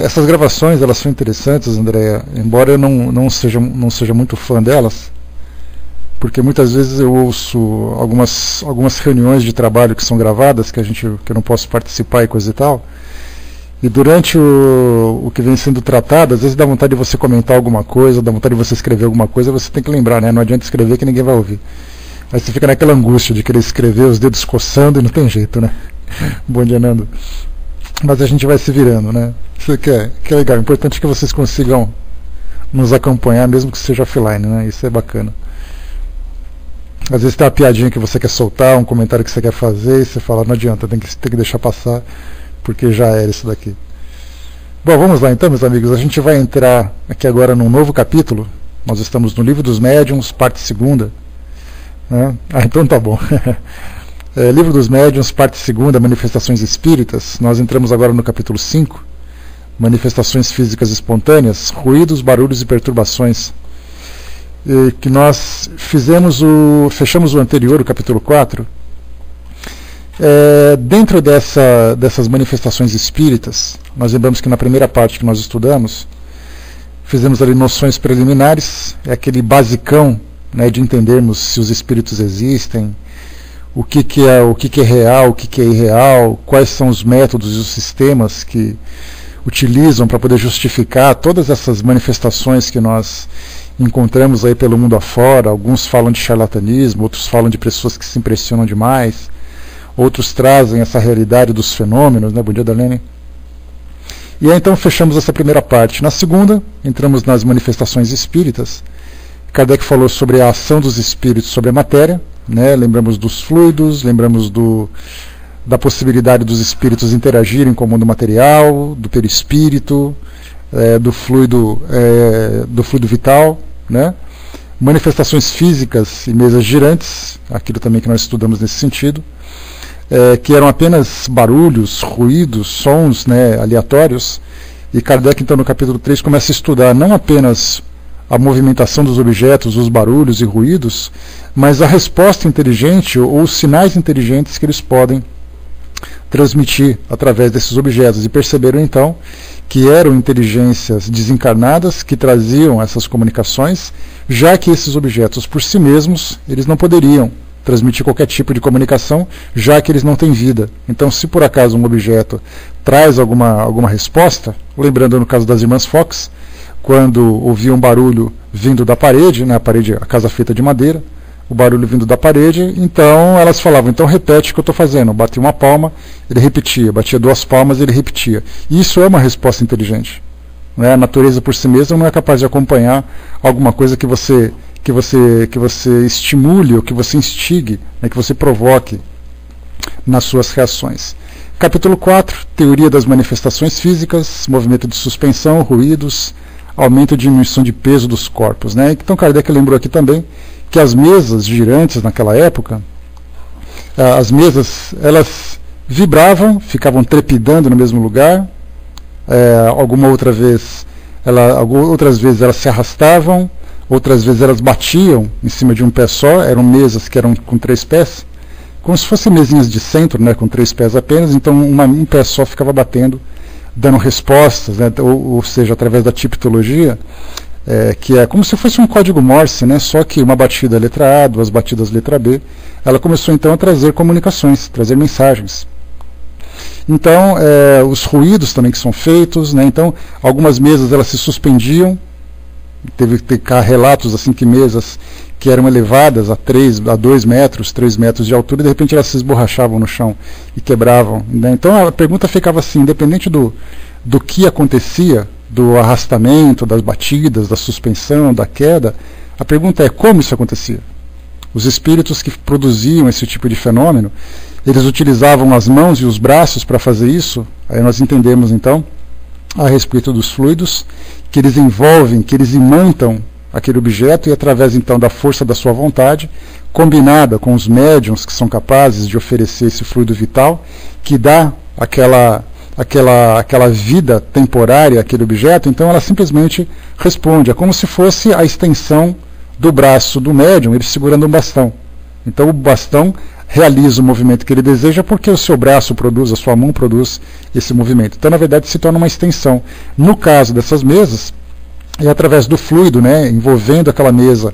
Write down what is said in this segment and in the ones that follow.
Essas gravações, elas são interessantes, Andréa, embora eu não seja muito fã delas, porque muitas vezes eu ouço algumas reuniões de trabalho que são gravadas, que eu não posso participar e coisa e tal, e durante o que vem sendo tratado, às vezes dá vontade de você comentar alguma coisa, dá vontade de você escrever alguma coisa, você tem que lembrar, né? Não adianta escrever que ninguém vai ouvir. Aí você fica naquela angústia de querer escrever, os dedos coçando e não tem jeito, né? Bom dia, Nando. Mas a gente vai se virando, né? Isso que é legal. O importante é que vocês consigam nos acompanhar, mesmo que seja offline, né? Isso é bacana. Às vezes tem uma piadinha que você quer soltar, um comentário que você quer fazer, e você fala, não adianta, tem que deixar passar, porque já era isso daqui. Bom, vamos lá então, meus amigos. A gente vai entrar aqui agora num novo capítulo. Nós estamos no Livro dos Médiuns, parte 2ª. Né? Então tá bom. Livro dos Médiuns, parte 2ª, Manifestações Espíritas. Nós entramos agora no capítulo 5, Manifestações Físicas Espontâneas, Ruídos, Barulhos e Perturbações. Que nós fechamos o anterior, o capítulo 4. Dentro dessas manifestações espíritas, nós lembramos que na primeira parte que nós estudamos, fizemos ali noções preliminares, aquele basicão, né, de entendermos se os espíritos existem, o que é real, o que é irreal, quais são os métodos e os sistemas que utilizam para poder justificar todas essas manifestações que nós encontramos aí pelo mundo afora. Alguns falam de charlatanismo, outros falam de pessoas que se impressionam demais, outros trazem essa realidade dos fenômenos, né? Bom dia, Darlene. E aí então fechamos essa primeira parte. Na segunda, entramos nas manifestações espíritas. Kardec falou sobre a ação dos espíritos sobre a matéria, né? Lembramos dos fluidos, lembramos da possibilidade dos espíritos interagirem com o mundo material, do perispírito, do fluido vital, né? Manifestações físicas e mesas girantes, aquilo também que nós estudamos nesse sentido, que eram apenas barulhos, ruídos, sons, né, aleatórios. E Kardec, então, no capítulo 3, começa a estudar não apenas a movimentação dos objetos, os barulhos e ruídos, mas a resposta inteligente ou os sinais inteligentes que eles podem transmitir através desses objetos. E perceberam, então, que eram inteligências desencarnadas que traziam essas comunicações, já que esses objetos, por si mesmos, eles não poderiam transmitir qualquer tipo de comunicação, já que eles não têm vida. Então, se por acaso um objeto traz alguma resposta, lembrando no caso das irmãs Fox, quando ouviam um barulho vindo da parede, né, a casa feita de madeira, o barulho vindo da parede, então elas falavam, então repete o que eu estou fazendo. Batia uma palma, ele repetia, batia 2 palmas, ele repetia. Isso é uma resposta inteligente. Né? A natureza por si mesma não é capaz de acompanhar alguma coisa que você estimule ou que você instigue, né, que você provoque nas suas reações. Capítulo 4, Teoria das Manifestações Físicas, movimento de suspensão, ruídos, aumento e diminuição de peso dos corpos. Né? Então Kardec lembrou aqui também que as mesas girantes naquela época, as mesas, elas vibravam, ficavam trepidando no mesmo lugar, outras vezes elas se arrastavam, outras vezes elas batiam em cima de um pé só, eram mesas que eram com 3 pés, como se fossem mesinhas de centro, né, com 3 pés apenas, então um pé só ficava batendo, dando respostas, né, ou seja, através da tipologia, que é como se fosse um código Morse, né, só que uma batida letra A, 2 batidas letra B, ela começou então a trazer comunicações, trazer mensagens. Então, os ruídos também que são feitos, né, então algumas mesas elas se suspendiam, teve que ter relatos assim que mesas que eram elevadas a 2 metros, 3 metros de altura, e de repente elas se esborrachavam no chão e quebravam. Né? Então a pergunta ficava assim, independente do que acontecia, do arrastamento, das batidas, da suspensão, da queda, a pergunta é como isso acontecia. Os espíritos que produziam esse tipo de fenômeno, eles utilizavam as mãos e os braços para fazer isso. Aí nós entendemos então a respeito dos fluidos, que eles envolvem, que eles imantam aquele objeto, e através então da força da sua vontade, combinada com os médiuns que são capazes de oferecer esse fluido vital, que dá aquela vida temporária àquele objeto, então ela simplesmente responde. É como se fosse a extensão do braço do médium, ele segurando um bastão. Então o bastão realiza o movimento que ele deseja porque o seu braço produz, a sua mão produz esse movimento. Então, na verdade, se torna uma extensão. No caso dessas mesas, é através do fluido, né, envolvendo aquela mesa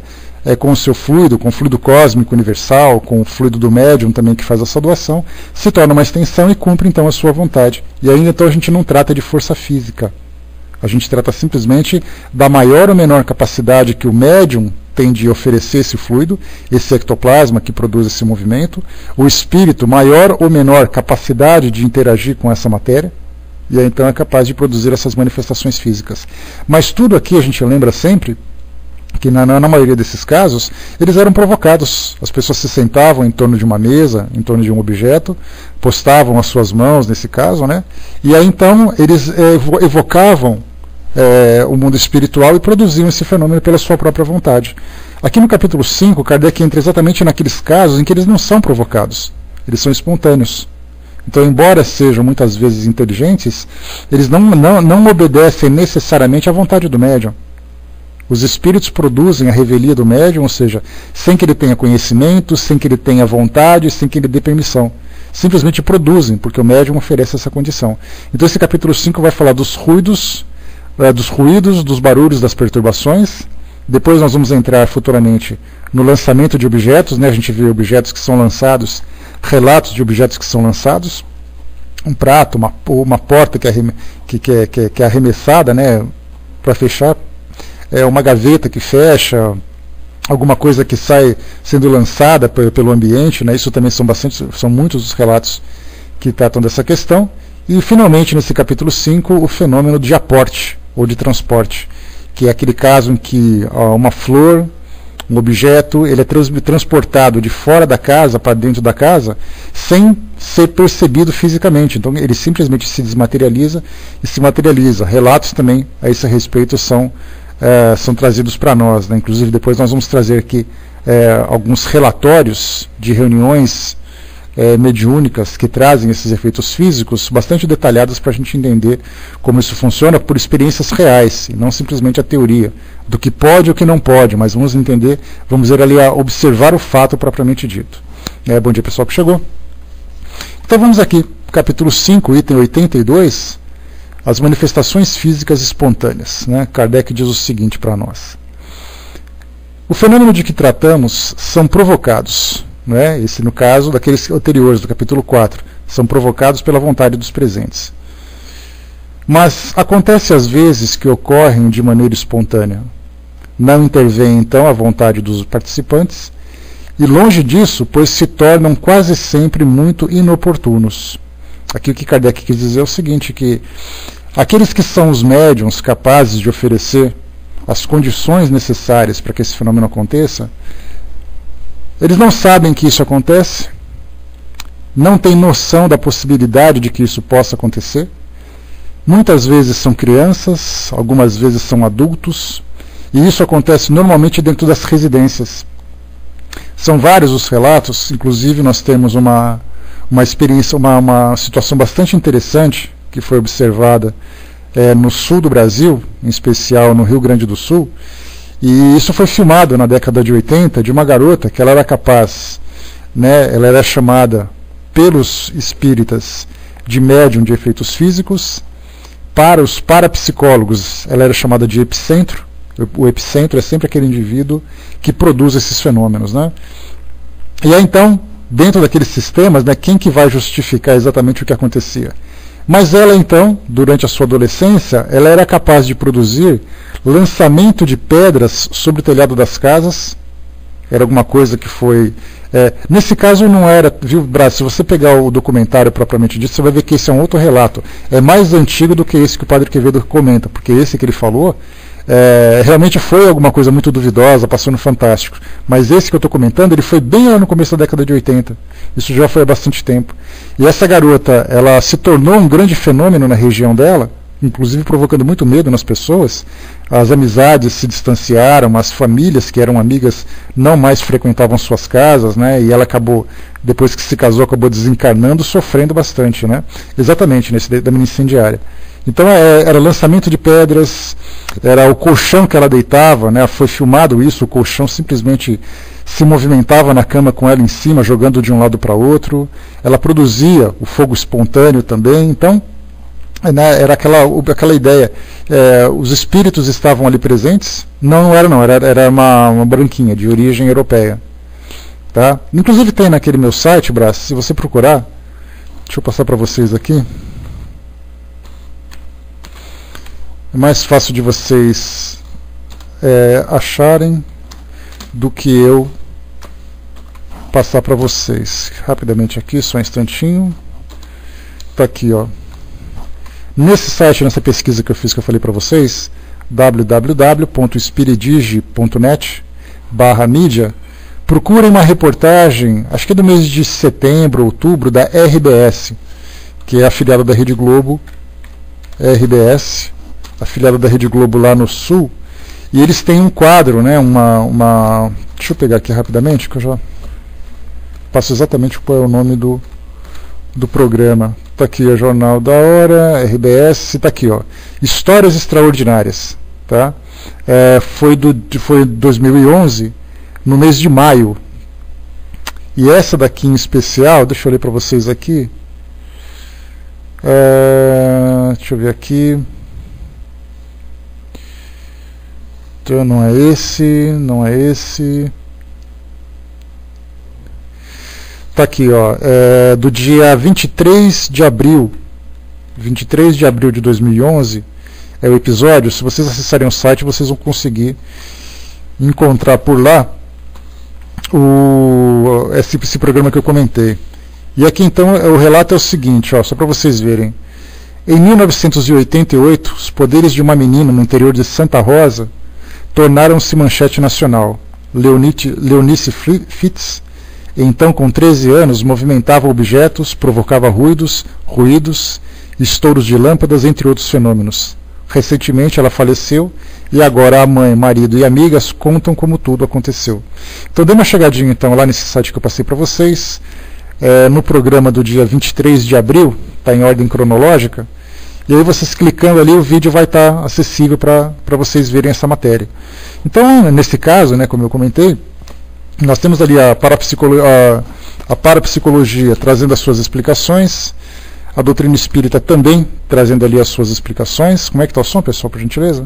com o seu fluido, com o fluido cósmico universal, com o fluido do médium também que faz essa doação, se torna uma extensão e cumpre então a sua vontade. E ainda então a gente não trata de força física. A gente trata simplesmente da maior ou menor capacidade que o médium tem de oferecer esse fluido, esse ectoplasma que produz esse movimento, o espírito, maior ou menor capacidade de interagir com essa matéria, e aí então é capaz de produzir essas manifestações físicas. Mas tudo aqui a gente lembra sempre que na maioria desses casos, eles eram provocados. As pessoas se sentavam em torno de uma mesa, em torno de um objeto, postavam as suas mãos, nesse caso, né? E aí então eles evocavam o mundo espiritual e produziam esse fenômeno pela sua própria vontade. Aqui no capítulo 5, Kardec entra exatamente naqueles casos em que eles não são provocados, eles são espontâneos. Então, embora sejam muitas vezes inteligentes, eles não obedecem necessariamente à vontade do médium. Os espíritos produzem a revelia do médium, ou seja, sem que ele tenha conhecimento, sem que ele tenha vontade, sem que ele dê permissão. Simplesmente produzem, porque o médium oferece essa condição. Então esse capítulo 5 vai falar dos ruídos, dos barulhos, das perturbações. Depois nós vamos entrar futuramente no lançamento de objetos, né? A gente vê objetos que são lançados, relatos de objetos que são lançados. Um prato, uma porta que é arremessada, né? Para fechar. Uma gaveta que fecha, alguma coisa que sai sendo lançada pelo ambiente, né? Isso também são muitos os relatos que tratam dessa questão. E finalmente nesse capítulo 5 o fenômeno de aporte ou de transporte, que é aquele caso em que uma flor, um objeto, ele é transportado de fora da casa para dentro da casa sem ser percebido fisicamente. Então ele simplesmente se desmaterializa e se materializa. Relatos também a esse respeito são trazidos para nós, né? Inclusive depois nós vamos trazer aqui alguns relatórios de reuniões mediúnicas que trazem esses efeitos físicos bastante detalhados para a gente entender como isso funciona por experiências reais e não simplesmente a teoria do que pode e o que não pode, mas vamos entender, vamos ir ali a observar o fato propriamente dito. Bom dia pessoal que chegou. Então vamos aqui, capítulo 5, item 82, as manifestações físicas espontâneas, né? Kardec diz o seguinte para nós: o fenômeno de que tratamos são provocados, né? Esse no caso daqueles anteriores, do capítulo 4, são provocados pela vontade dos presentes. Mas acontece às vezes que ocorrem de maneira espontânea. Não intervém então a vontade dos participantes, e longe disso, pois se tornam quase sempre muito inoportunos. Aqui o que Kardec quis dizer é o seguinte, que aqueles que são os médiuns capazes de oferecer as condições necessárias para que esse fenômeno aconteça, eles não sabem que isso acontece, não têm noção da possibilidade de que isso possa acontecer. Muitas vezes são crianças, algumas vezes são adultos, e isso acontece normalmente dentro das residências. São vários os relatos, inclusive nós temos uma experiência, uma situação bastante interessante que foi observada no sul do Brasil, em especial no Rio Grande do Sul, e isso foi filmado na década de 80, de uma garota que ela era capaz, né, ela era chamada pelos espíritas de médium de efeitos físicos. Para os parapsicólogos ela era chamada de epicentro. O epicentro é sempre aquele indivíduo que produz esses fenômenos, né? E aí então, dentro daqueles sistemas, né, quem que vai justificar exatamente o que acontecia? Mas ela então, durante a sua adolescência, ela era capaz de produzir lançamento de pedras sobre o telhado das casas. Era alguma coisa que foi... nesse caso não era... Viu, Brás, se você pegar o documentário propriamente dito, você vai ver que esse é um outro relato. É mais antigo do que esse que o Padre Quevedo comenta, porque esse que ele falou... realmente foi alguma coisa muito duvidosa, passou no Fantástico. Mas esse que eu estou comentando, ele foi bem lá no começo da década de 80. Isso já foi há bastante tempo. E essa garota, ela se tornou um grande fenômeno na região dela, inclusive provocando muito medo nas pessoas. As amizades se distanciaram, as famílias que eram amigas não mais frequentavam suas casas, né? E ela acabou, depois que se casou, acabou desencarnando, sofrendo bastante, né? Exatamente, nesse da mina incendiária. Então era lançamento de pedras, era o colchão que ela deitava, né? Foi filmado isso, o colchão simplesmente se movimentava na cama com ela em cima, jogando de um lado para outro. Ela produzia o fogo espontâneo também. Então, né, era aquela ideia. Os espíritos estavam ali presentes. Não era uma branquinha de origem europeia. Tá? Inclusive tem naquele meu site, Brás, se você procurar, deixa eu passar para vocês aqui. É mais fácil de vocês acharem do que eu passar para vocês. Rapidamente aqui, só um instantinho. Está aqui, ó. Nesse site, nessa pesquisa que eu fiz, que eu falei para vocês, www.spiridige.net/mídia, procurem uma reportagem, acho que é do mês de setembro, outubro, da RBS, que é afiliada da Rede Globo, RBS, afiliada da Rede Globo lá no Sul, e eles têm um quadro, né, deixa eu pegar aqui rapidamente, que eu já passo exatamente qual é o nome do programa. Está aqui o Jornal da Hora, RBS, está aqui, ó, Histórias Extraordinárias, tá? Foi 2011, no mês de maio. E essa daqui em especial, deixa eu ler para vocês aqui. Deixa eu ver aqui. Então, não é esse. Está aqui, ó, do dia 23 de abril de 2011, é o episódio. Se vocês acessarem o site, vocês vão conseguir encontrar por lá esse programa que eu comentei. E aqui então o relato é o seguinte, ó, só para vocês verem. Em 1988, os poderes de uma menina no interior de Santa Rosa tornaram-se manchete nacional. Leonice Fitz, então com 13 anos, movimentava objetos, provocava ruídos, estouros de lâmpadas, entre outros fenômenos. Recentemente ela faleceu e agora a mãe, marido e amigas contam como tudo aconteceu. Então dê uma chegadinha então lá nesse site que eu passei para vocês, no programa do dia 23 de abril, está em ordem cronológica, e aí vocês clicando ali o vídeo vai estar acessível para vocês verem essa matéria. Então, nesse caso, né, como eu comentei, nós temos ali a parapsicologia trazendo as suas explicações, a doutrina espírita também trazendo ali as suas explicações. Como é que está o som, pessoal, por gentileza?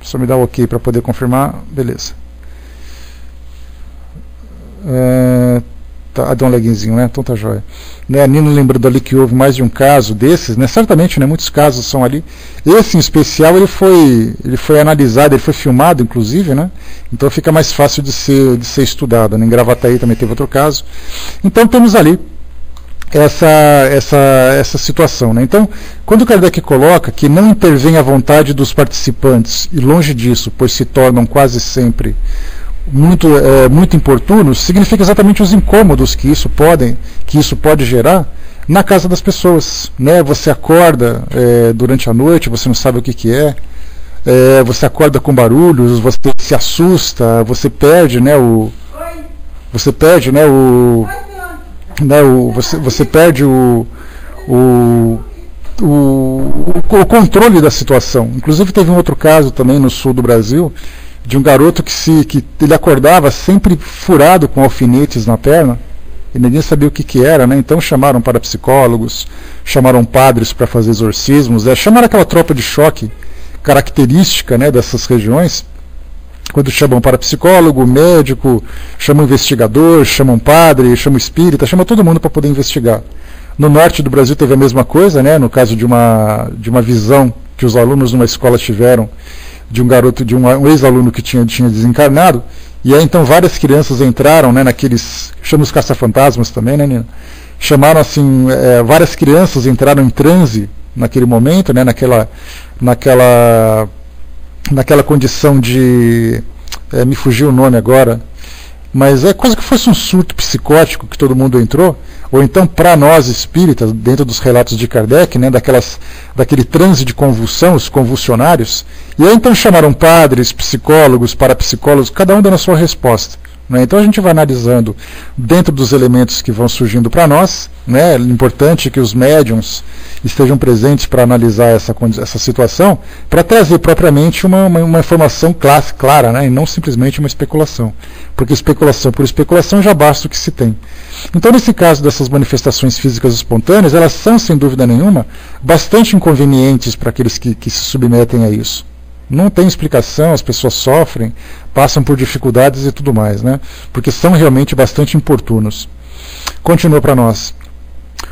Só me dá um ok para poder confirmar. Beleza. Deu um lagzinho, né? Então tá jóia. Né, a Nina lembrando ali que houve mais de um caso desses, né? Certamente, né, muitos casos são ali. Esse em especial ele foi analisado, ele foi filmado, inclusive, né? Então fica mais fácil de ser estudado. Né? Em Gravataí também teve outro caso. Então temos ali essa situação, né? Então, quando o Kardec coloca que não intervém a vontade dos participantes, e longe disso, pois se tornam quase sempre muito importunos, significa exatamente os incômodos que isso pode gerar na casa das pessoas, né? Você acorda durante a noite, você não sabe o que é, você acorda com barulhos, você se assusta, você perde, né, você perde o controle da situação. Inclusive teve um outro caso também no sul do Brasil, de um garoto que ele acordava sempre furado com alfinetes na perna, e ninguém sabia o que era, né? Então chamaram parapsicólogos, chamaram padres para fazer exorcismos, chamaram aquela tropa de choque característica, né, dessas regiões. Quando chamam parapsicólogo, médico, chamam investigador, chamam padre, chamam espírita, chamam todo mundo para poder investigar. No norte do Brasil teve a mesma coisa, né, no caso de uma visão que os alunos numa escola tiveram de um garoto, de um ex-aluno que tinha desencarnado, e aí então várias crianças entraram, né, naqueles, chamam os caça-fantasmas também, né, Nina? Chamaram assim, várias crianças entraram em transe naquele momento, né, naquela condição de, me fugiu o nome agora, mas é quase que fosse um surto psicótico que todo mundo entrou, ou então para nós espíritas, dentro dos relatos de Kardec, né, daquele transe de convulsão, os convulsionários, e aí então chamaram padres, psicólogos, parapsicólogos, cada um dando a sua resposta, né? Então a gente vai analisando dentro dos elementos que vão surgindo para nós, né? É importante que os médiums estejam presentes para analisar essa situação, para trazer propriamente uma informação clara, né? E não simplesmente uma especulação, porque especulação por especulação já basta o que se tem. Então, nesse caso dessas manifestações físicas espontâneas, elas são, sem dúvida nenhuma, bastante inconvenientes para aqueles que se submetem a isso. Não tem explicação, as pessoas sofrem, passam por dificuldades e tudo mais, né? Porque são realmente bastante importunos. Continua para nós.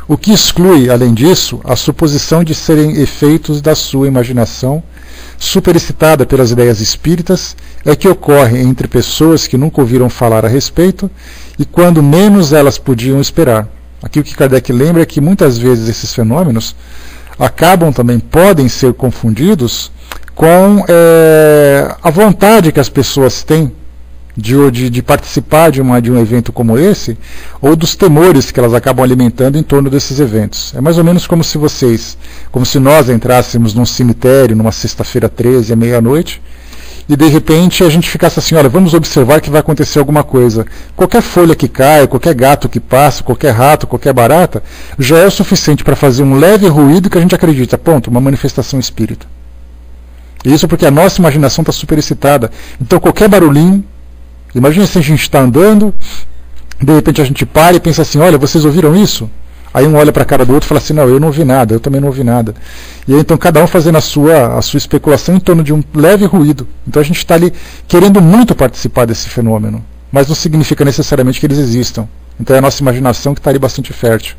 O que exclui, além disso, a suposição de serem efeitos da sua imaginação, superexcitada pelas ideias espíritas, é que ocorre entre pessoas que nunca ouviram falar a respeito e quando menos elas podiam esperar. Aqui o que Kardec lembra é que muitas vezes esses fenômenos podem ser confundidos com a vontade que as pessoas têm de participar de um evento como esse, ou dos temores que elas acabam alimentando em torno desses eventos. É mais ou menos como se nós entrássemos num cemitério numa sexta-feira 13 à meia-noite, e de repente a gente ficasse assim, olha, vamos observar que vai acontecer alguma coisa. Qualquer folha que cai, qualquer gato que passa, qualquer rato, qualquer barata, já é o suficiente para fazer um leve ruído que a gente acredita, ponto, uma manifestação espírita. Isso porque a nossa imaginação está superexcitada. Então qualquer barulhinho, imagina se a gente está andando, de repente a gente para e pensa assim, olha, vocês ouviram isso? Aí um olha para a cara do outro e fala assim, não, eu não ouvi nada, eu também não ouvi nada. E aí então cada um fazendo a sua especulação em torno de um leve ruído. Então a gente está ali querendo muito participar desse fenômeno, mas não significa necessariamente que eles existam. Então é a nossa imaginação que está ali bastante fértil.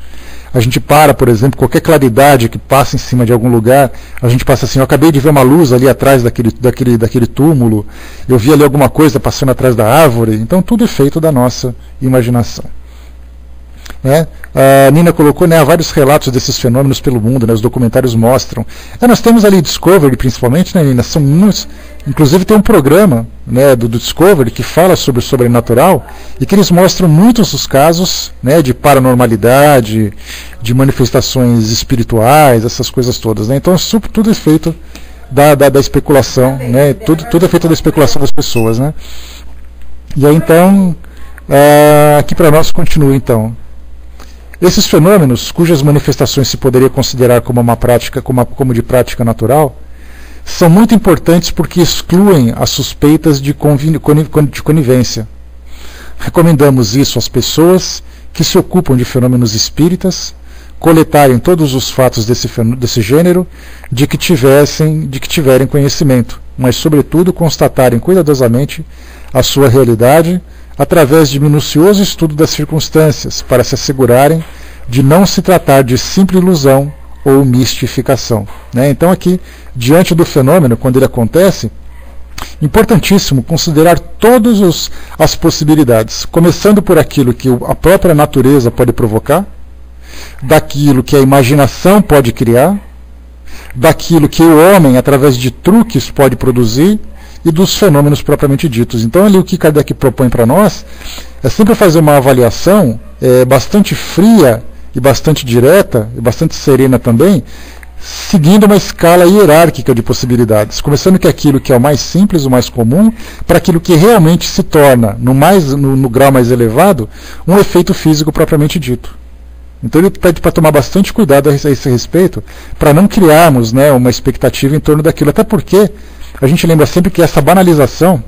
A gente por exemplo, qualquer claridade que passa em cima de algum lugar, a gente passa assim, eu acabei de ver uma luz ali atrás daquele túmulo, eu vi ali alguma coisa passando atrás da árvore. Então tudo é feito da nossa imaginação. Né? A Nina colocou, né, há vários relatos desses fenômenos pelo mundo, né, os documentários mostram. Nós temos ali Discovery, principalmente, né, Nina? São muitos. Inclusive tem um programa, né, do Discovery que fala sobre o sobrenatural e que eles mostram muitos dos casos, né, de paranormalidade, de manifestações espirituais, essas coisas todas. Né? Então tudo é feito da especulação, né? Tudo é feito da especulação das pessoas. Né? E aí então, aqui para nós continua então. Esses fenômenos, cujas manifestações se poderia considerar como uma prática, como de prática natural, são muito importantes porque excluem as suspeitas de conivência. Recomendamos isso às pessoas que se ocupam de fenômenos espíritas, coletarem todos os fatos desse gênero de que tiverem conhecimento, mas sobretudo constatarem cuidadosamente a sua realidade, através de minucioso estudo das circunstâncias, para se assegurarem de não se tratar de simples ilusão ou mistificação. Né? Então aqui, diante do fenômeno, quando ele acontece, importantíssimo considerar todas as possibilidades, começando por aquilo que a própria natureza pode provocar, daquilo que a imaginação pode criar, daquilo que o homem, através de truques, pode produzir, e dos fenômenos propriamente ditos. Então ali o que Kardec propõe para nós é sempre fazer uma avaliação bastante fria e bastante direta, e bastante serena também, seguindo uma escala hierárquica de possibilidades, começando com aquilo que é o mais simples, o mais comum, para aquilo que realmente se torna, no grau mais elevado, um efeito físico propriamente dito. Então ele pede para tomar bastante cuidado a esse respeito, para não criarmos, né, uma expectativa em torno daquilo, até porque a gente lembra sempre que essa banalização,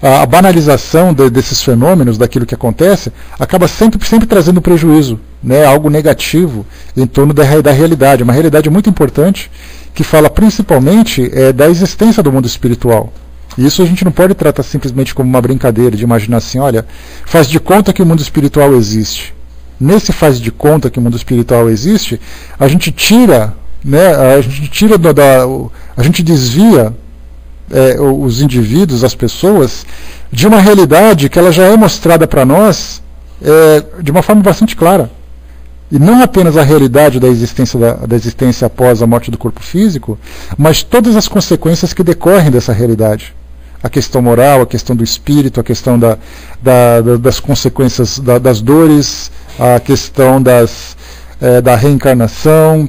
a banalização desses fenômenos, daquilo que acontece, acaba sempre trazendo prejuízo, né, algo negativo em torno da realidade, uma realidade muito importante, que fala principalmente da existência do mundo espiritual. E isso a gente não pode tratar simplesmente como uma brincadeira, de imaginar assim, olha, faz de conta que o mundo espiritual existe. Nesse faz de conta que o mundo espiritual existe, a gente tira, né, a gente desvia os indivíduos, as pessoas, de uma realidade que ela já é mostrada para nós de uma forma bastante clara. E não apenas a realidade da existência após a morte do corpo físico, mas todas as consequências que decorrem dessa realidade. A questão moral, a questão do espírito, a questão das consequências das dores, a questão da reencarnação,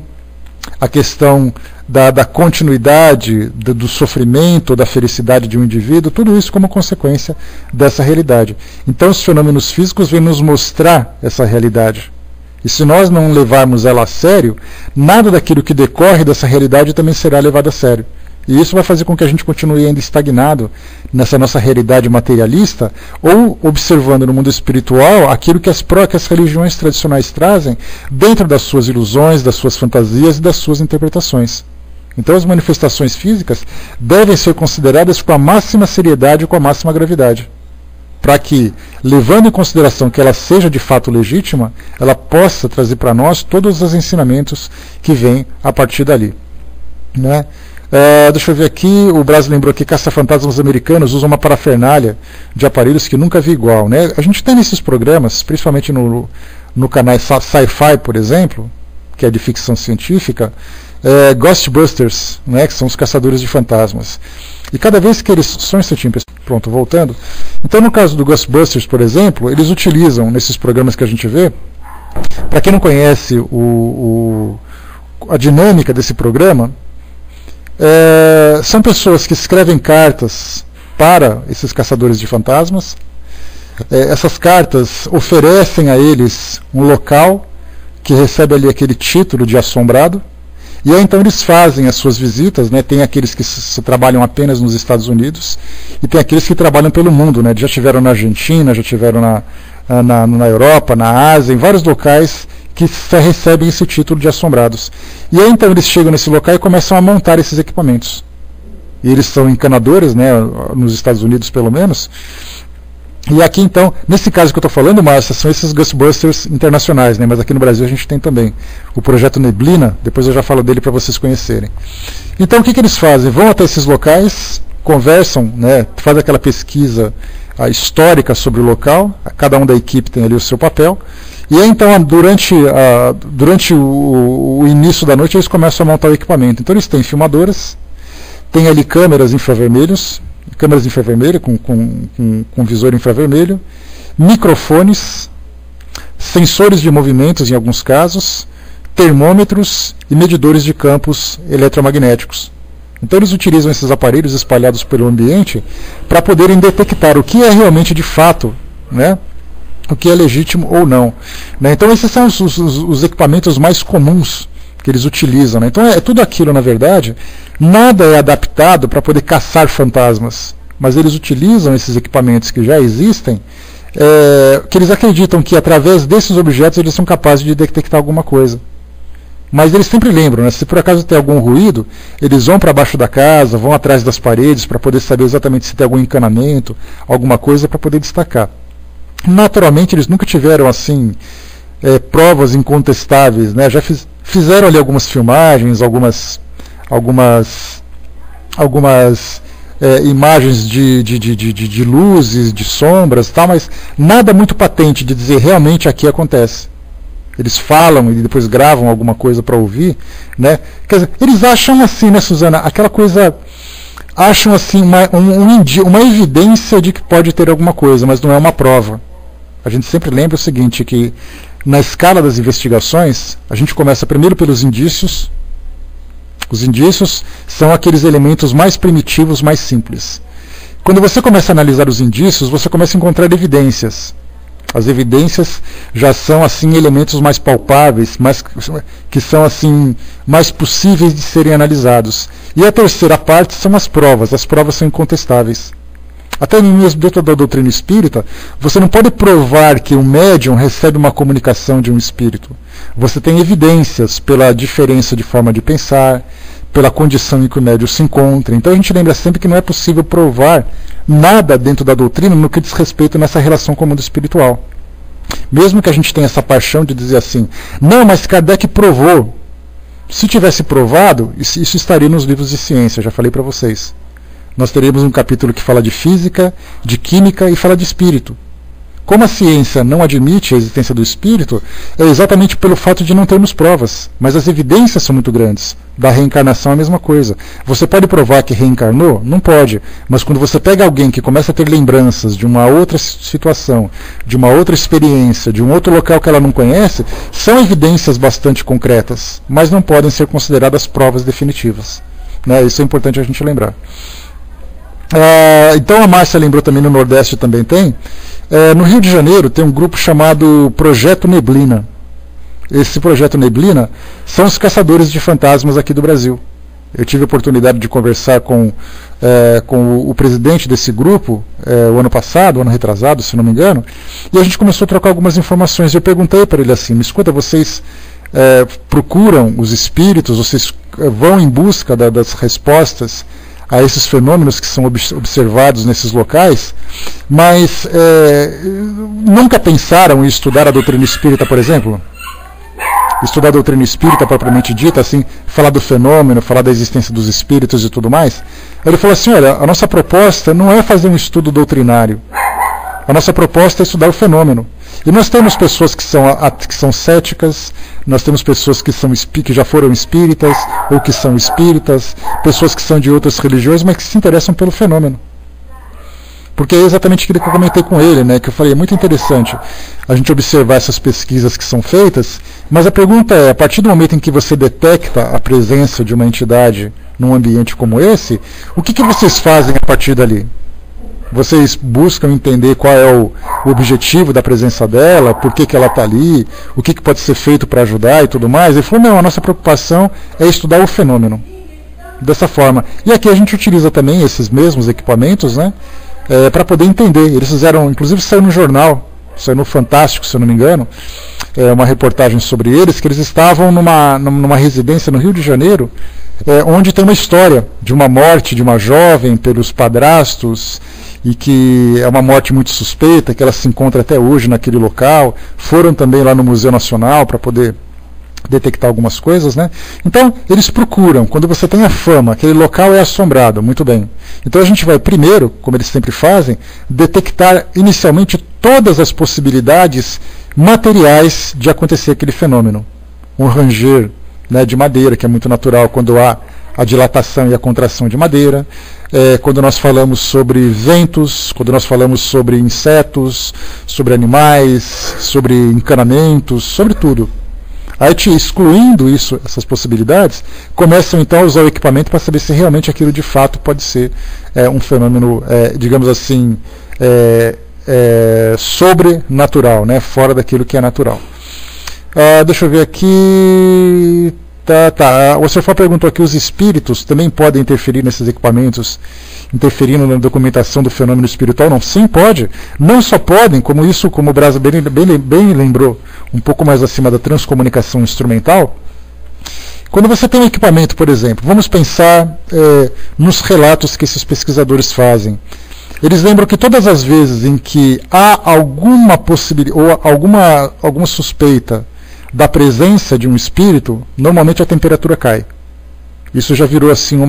a questão da continuidade, do sofrimento, da felicidade de um indivíduo, tudo isso como consequência dessa realidade. Então os fenômenos físicos vêm nos mostrar essa realidade. E se nós não levarmos ela a sério, nada daquilo que decorre dessa realidade também será levado a sério. E isso vai fazer com que a gente continue ainda estagnado nessa nossa realidade materialista, ou observando no mundo espiritual aquilo que as religiões tradicionais trazem dentro das suas ilusões, das suas fantasias e das suas interpretações. Então as manifestações físicas devem ser consideradas com a máxima seriedade e com a máxima gravidade, para que, levando em consideração que ela seja de fato legítima, ela possa trazer para nós todos os ensinamentos que vêm a partir dali. Né? Deixa eu ver aqui, o Brasil lembrou que caça-fantasmas americanos usam uma parafernália de aparelhos que nunca vi igual. Né? A gente tem nesses programas, principalmente no canal Sci-Fi, por exemplo, que é de ficção científica, Ghostbusters, né, que são os caçadores de fantasmas. E cada vez que eles... Só um instantinho, pronto, voltando. Então, no caso do Ghostbusters, por exemplo, eles utilizam, nesses programas que a gente vê, para quem não conhece a dinâmica desse programa, são pessoas que escrevem cartas para esses caçadores de fantasmas. Essas cartas oferecem a eles um local que recebe ali aquele título de assombrado. E aí então eles fazem as suas visitas, né? Tem aqueles que trabalham apenas nos Estados Unidos e tem aqueles que trabalham pelo mundo, né? Já tiveram na Argentina, já tiveram na Europa, na Ásia, em vários locais que recebem esse título de assombrados. E aí então eles chegam nesse local e começam a montar esses equipamentos. E eles são encanadores, né? Nos Estados Unidos pelo menos. E aqui então, nesse caso que eu estou falando, Márcia, são esses Ghostbusters internacionais, né? Mas aqui no Brasil a gente tem também o projeto Neblina, depois eu já falo dele para vocês conhecerem. Então o que eles fazem? Vão até esses locais, conversam, né? Fazem aquela pesquisa histórica sobre o local, cada um da equipe tem ali o seu papel, e aí então durante o início da noite eles começam a montar o equipamento. Então eles têm filmadoras, tem ali câmeras infravermelho com visor infravermelho, microfones, sensores de movimentos em alguns casos, termômetros e medidores de campos eletromagnéticos. Então eles utilizam esses aparelhos espalhados pelo ambiente para poderem detectar o que é realmente de fato, né? O que é legítimo ou não. Né? Então esses são os equipamentos mais comuns que eles utilizam. Né? Então é tudo aquilo, na verdade, nada é adaptado para poder caçar fantasmas, mas eles utilizam esses equipamentos que já existem, que eles acreditam que através desses objetos eles são capazes de detectar alguma coisa. Mas eles sempre lembram, né? Se por acaso tem algum ruído, eles vão para baixo da casa, vão atrás das paredes para poder saber exatamente se tem algum encanamento, alguma coisa para poder destacar. Naturalmente eles nunca tiveram assim provas incontestáveis, né? Já fizeram ali algumas filmagens, algumas imagens de luzes, de sombras, tal, mas nada muito patente de dizer realmente aqui acontece. Eles falam e depois gravam alguma coisa para ouvir, né? Quer dizer, eles acham assim, né, Suzana, aquela coisa, acham assim uma evidência de que pode ter alguma coisa, mas não é uma prova. A gente sempre lembra o seguinte, que na escala das investigações, a gente começa primeiro pelos indícios. Os indícios são aqueles elementos mais primitivos, mais simples. Quando você começa a analisar os indícios, você começa a encontrar evidências. As evidências já são assim elementos mais palpáveis, que são assim mais possíveis de serem analisados. E a terceira parte são as provas. As provas são incontestáveis. Até mesmo dentro da doutrina espírita, você não pode provar que um médium recebe uma comunicação de um espírito. Você tem evidências pela diferença de forma de pensar, pela condição em que o médium se encontra. Então a gente lembra sempre que não é possível provar nada dentro da doutrina no que diz respeito nessa relação com o mundo espiritual. Mesmo que a gente tenha essa paixão de dizer assim, não, mas Kardec provou. Se tivesse provado, isso estaria nos livros de ciência, já falei para vocês. Nós teríamos um capítulo que fala de física, de química e fala de espírito. Como a ciência não admite a existência do espírito, é exatamente pelo fato de não termos provas. Mas as evidências são muito grandes. Da reencarnação é a mesma coisa. Você pode provar que reencarnou? Não pode. Mas quando você pega alguém que começa a ter lembranças de uma outra situação, de uma outra experiência, de um outro local que ela não conhece, são evidências bastante concretas, mas não podem ser consideradas provas definitivas. Né? Isso é importante a gente lembrar. Então a Márcia lembrou também, no Nordeste também tem. No Rio de Janeiro tem um grupo chamado Projeto Neblina. Esse Projeto Neblina são os caçadores de fantasmas aqui do Brasil. Eu tive a oportunidade de conversar com o presidente desse grupo o ano passado, o ano retrasado, se não me engano, e a gente começou a trocar algumas informações. Eu perguntei para ele assim, me escuta, vocês procuram os espíritos, vocês vão em busca das respostas a esses fenômenos que são observados nesses locais, mas nunca pensaram em estudar a doutrina espírita, por exemplo? Estudar a doutrina espírita propriamente dita, assim, falar do fenômeno, falar da existência dos espíritos e tudo mais. Ele falou assim, olha, a nossa proposta não é fazer um estudo doutrinário. A nossa proposta é estudar o fenômeno. E nós temos pessoas que são céticas, nós temos pessoas que já foram espíritas, ou que são espíritas, pessoas que são de outras religiões, mas que se interessam pelo fenômeno. Porque é exatamente aquilo que eu comentei com ele, né, que eu falei, é muito interessante a gente observar essas pesquisas que são feitas, mas a pergunta é, a partir do momento em que você detecta a presença de uma entidade num ambiente como esse, o que vocês fazem a partir dali? Vocês buscam entender qual é o objetivo da presença dela, por que ela está ali, o que pode ser feito para ajudar e tudo mais? Ele falou, não, a nossa preocupação é estudar o fenômeno. Dessa forma. E aqui a gente utiliza também esses mesmos equipamentos, né, para poder entender. Eles fizeram, inclusive saiu no jornal, saiu no Fantástico, se eu não me engano, uma reportagem sobre eles, que eles estavam numa residência no Rio de Janeiro, onde tem uma história de uma morte de uma jovem pelos padrastos, e que é uma morte muito suspeita, que ela se encontra até hoje naquele local. Foram também lá no Museu Nacional para poder detectar algumas coisas, né? Então, eles procuram, quando você tem a fama, aquele local é assombrado, muito bem. Então a gente vai primeiro, como eles sempre fazem, detectar inicialmente todas as possibilidades materiais de acontecer aquele fenômeno. Um ranger, né, de madeira, que é muito natural quando há a dilatação e a contração de madeira, quando nós falamos sobre ventos, quando nós falamos sobre insetos, sobre animais, sobre encanamentos, sobre tudo. Aí, excluindo essas possibilidades, começam então a usar o equipamento para saber se realmente aquilo de fato pode ser um fenômeno, digamos assim, sobrenatural, né, fora daquilo que é natural. Deixa eu ver aqui. Tá. O senhor perguntou aqui, os espíritos também podem interferir nesses equipamentos, interferindo na documentação do fenômeno espiritual? Não, sim, pode. Não só podem, como o Brasa bem lembrou, um pouco mais acima da transcomunicação instrumental. Quando você tem um equipamento, por exemplo, vamos pensar nos relatos que esses pesquisadores fazem. Eles lembram que todas as vezes em que há alguma possibilidade, ou alguma suspeita da presença de um espírito, normalmente a temperatura cai. Isso já virou assim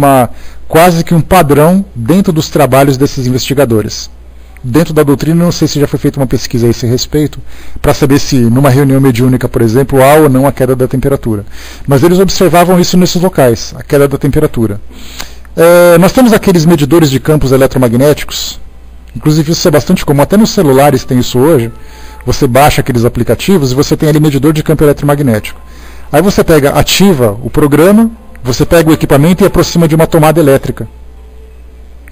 quase que um padrão dentro dos trabalhos desses investigadores. Dentro da doutrina, não sei se já foi feita uma pesquisa a esse respeito, para saber se numa reunião mediúnica, por exemplo, há ou não a queda da temperatura. Mas eles observavam isso nesses locais, a queda da temperatura. Nós temos aqueles medidores de campos eletromagnéticos, inclusive isso é bastante comum, até nos celulares tem isso hoje. Você baixa aqueles aplicativos e você tem ali medidor de campo eletromagnético. Aí você ativa o programa, você pega o equipamento e aproxima de uma tomada elétrica.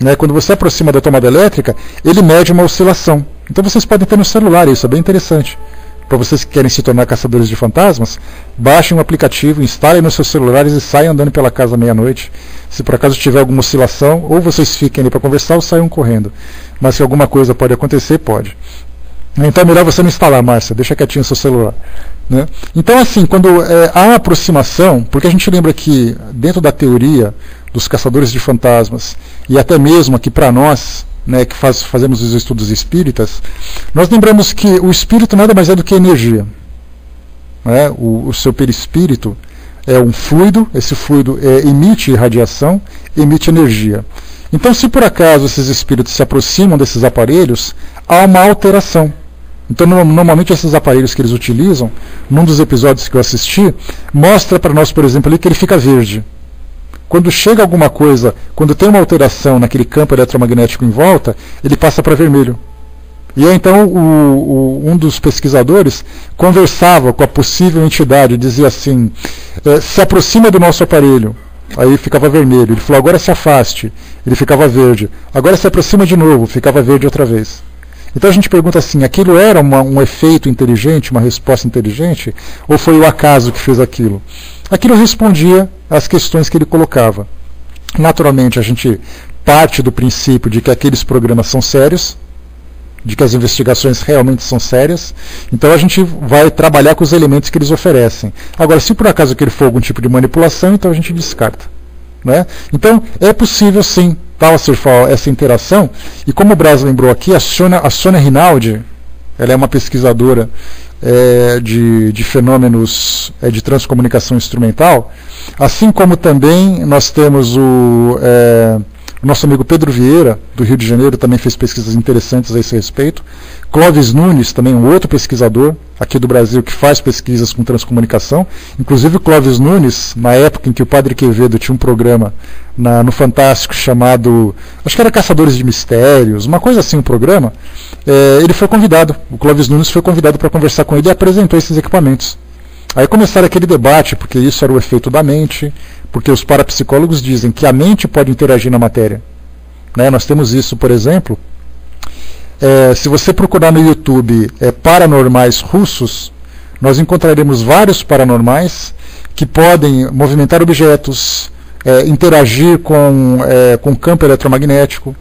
Né? Quando você aproxima da tomada elétrica, ele mede uma oscilação. Então vocês podem ter no celular, isso é bem interessante. Para vocês que querem se tornar caçadores de fantasmas, baixem um aplicativo, instalem nos seus celulares e saiam andando pela casa meia-noite. Se por acaso tiver alguma oscilação, ou vocês fiquem ali para conversar ou saiam correndo. Mas se alguma coisa pode acontecer, pode. Então é melhor você não instalar, Márcia, deixa quietinho o seu celular. Né? Então, assim, quando há aproximação, porque a gente lembra que dentro da teoria dos caçadores de fantasmas, e até mesmo aqui para nós, né, que fazemos os estudos espíritas, nós lembramos que o espírito nada mais é do que energia. Né? O seu perispírito é um fluido, esse fluido emite radiação, emite energia. Então, se por acaso esses espíritos se aproximam desses aparelhos, há uma alteração. Então, normalmente, esses aparelhos que eles utilizam, num dos episódios que eu assisti, mostra para nós, por exemplo, ali que ele fica verde. Quando chega alguma coisa, quando tem uma alteração naquele campo eletromagnético em volta, ele passa para vermelho. E aí, então, um dos pesquisadores conversava com a possível entidade, dizia assim, se aproxima do nosso aparelho. Aí ficava vermelho. Ele falou, agora se afaste. Ele ficava verde. Agora se aproxima de novo, ficava verde outra vez. Então a gente pergunta assim, aquilo era um efeito inteligente, uma resposta inteligente, ou foi o acaso que fez aquilo? Aquilo respondia às questões que ele colocava. Naturalmente, a gente parte do princípio de que aqueles programas são sérios, de que as investigações realmente são sérias, então a gente vai trabalhar com os elementos que eles oferecem. Agora, se por acaso aquele for algum tipo de manipulação, então a gente descarta. Né? Então, é possível sim, tal essa interação, e como o Braz lembrou aqui, a Sônia Rinaldi, ela é uma pesquisadora de fenômenos de transcomunicação instrumental, assim como também nós temos o nosso amigo Pedro Vieira, do Rio de Janeiro, também fez pesquisas interessantes a esse respeito. Clóvis Nunes, também um outro pesquisador aqui do Brasil que faz pesquisas com transcomunicação. Inclusive o Clóvis Nunes, na época em que o Padre Quevedo tinha um programa no Fantástico chamado, acho que era Caçadores de Mistérios, uma coisa assim, um programa, ele foi convidado, o Clóvis Nunes foi convidado para conversar com ele e apresentou esses equipamentos. Aí começaram aquele debate, porque isso era o efeito da mente, porque os parapsicólogos dizem que a mente pode interagir na matéria. Né? Nós temos isso, por exemplo, se você procurar no YouTube paranormais russos, nós encontraremos vários paranormais que podem movimentar objetos, interagir com campo eletromagnético,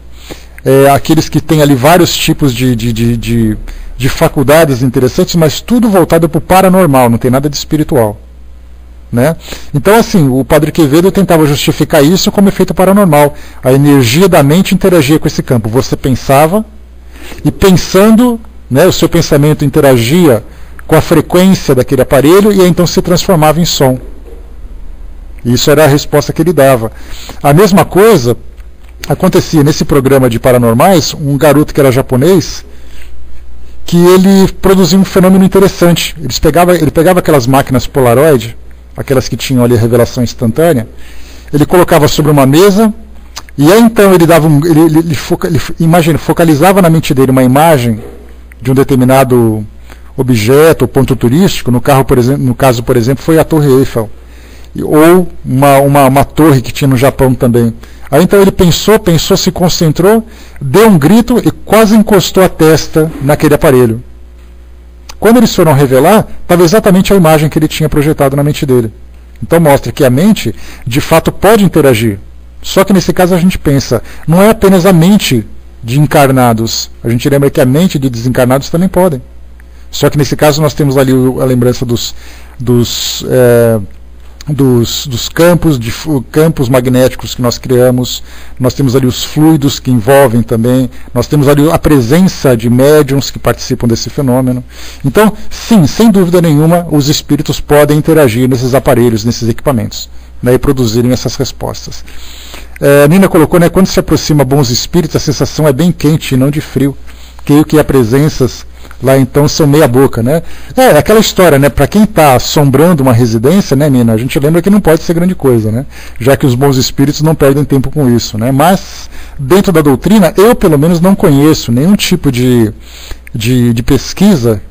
aqueles que têm ali vários tipos de faculdades interessantes, mas tudo voltado para o paranormal, não tem nada de espiritual. Né? Então, assim, o Padre Quevedo tentava justificar isso como efeito paranormal. A energia da mente interagia com esse campo. Você pensava, e pensando, né, o seu pensamento interagia com a frequência daquele aparelho, e aí, então se transformava em som. Isso era a resposta que ele dava. A mesma coisa acontecia nesse programa de paranormais, um garoto que era japonês, que ele produzia um fenômeno interessante. Ele pegava aquelas máquinas Polaroid, aquelas que tinham ali a revelação instantânea, ele colocava sobre uma mesa, e aí então ele dava focalizava na mente dele uma imagem de um determinado objeto ou ponto turístico, no caso, por exemplo, foi a Torre Eiffel, ou uma torre que tinha no Japão também. Aí então ele pensou, se concentrou, deu um grito e quase encostou a testa naquele aparelho. Quando eles foram revelar, estava exatamente a imagem que ele tinha projetado na mente dele. Então mostra que a mente, de fato, pode interagir. Só que nesse caso a gente pensa, não é apenas a mente de encarnados. A gente lembra que a mente de desencarnados também podem. Só que nesse caso nós temos ali a lembrança dos campos magnéticos que nós criamos, nós temos ali os fluidos que envolvem também, nós temos ali a presença de médiums que participam desse fenômeno. Então, sim, sem dúvida nenhuma, os espíritos podem interagir nesses aparelhos, nesses equipamentos, né, e produzirem essas respostas. A Nina colocou, né, quando se aproxima bons espíritos, a sensação é bem quente e não de frio. Creio que há presenças lá então são meia boca, né? Aquela história, né? Para quem está assombrando uma residência, né, Nina? A gente lembra que não pode ser grande coisa, né? Já que os bons espíritos não perdem tempo com isso, né? Mas dentro da doutrina, eu pelo menos não conheço nenhum tipo de pesquisa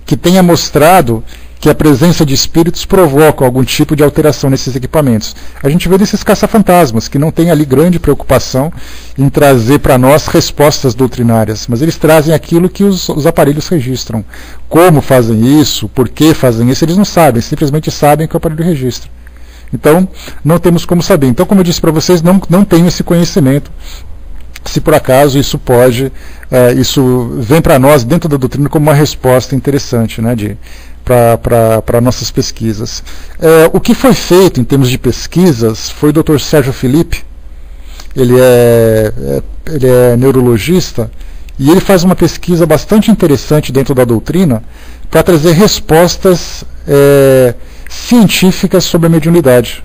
que tenha mostrado que a presença de espíritos provoca algum tipo de alteração nesses equipamentos. A gente vê desses caça-fantasmas, que não tem ali grande preocupação em trazer para nós respostas doutrinárias, mas eles trazem aquilo que os aparelhos registram. Como fazem isso, por que fazem isso, eles não sabem, simplesmente sabem que o aparelho registra. Então, não temos como saber. Então, como eu disse para vocês, não tenho esse conhecimento. Se por acaso isso isso vem para nós dentro da doutrina como uma resposta interessante, né, para nossas pesquisas. O que foi feito em termos de pesquisas foi o Dr. Sérgio Felipe. Ele é neurologista e ele faz uma pesquisa bastante interessante dentro da doutrina para trazer respostas científicas sobre a mediunidade.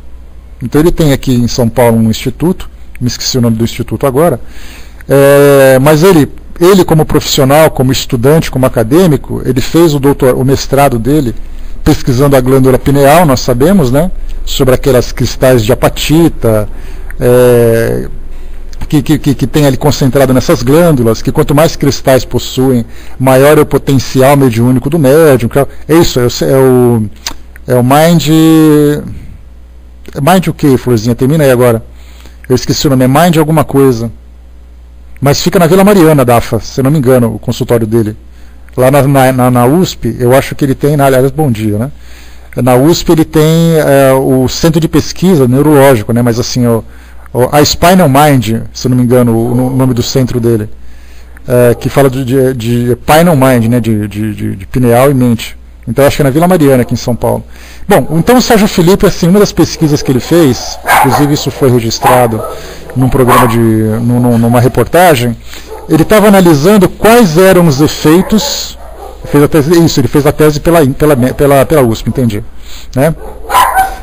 Então ele tem aqui em São Paulo um instituto, me esqueci o nome do instituto agora, mas ele ele como profissional, como estudante, como acadêmico, ele fez o mestrado dele pesquisando a glândula pineal, nós sabemos, né, sobre aquelas cristais de apatita, que tem ali concentrado nessas glândulas, que quanto mais cristais possuem, maior é o potencial mediúnico do médium. É isso, é o Mind... Mind o quê, Florzinha? Termina aí agora. Eu esqueci o nome, é Mind alguma coisa. Mas fica na Vila Mariana, Dafa, se não me engano, o consultório dele. Lá na USP, eu acho que ele tem, aliás, bom dia, né? Na USP ele tem o centro de pesquisa neurológico, né? Mas assim, a Spinal Mind, se não me engano, o nome do centro dele, que fala de Spinal Mind, né? De pineal e mente. Então acho que é na Vila Mariana, aqui em São Paulo. Bom, então o Sérgio Felipe, assim, uma das pesquisas que ele fez, inclusive isso foi registrado num programa numa reportagem, ele estava analisando quais eram os efeitos. Ele fez a tese pela USP, entendi. Né?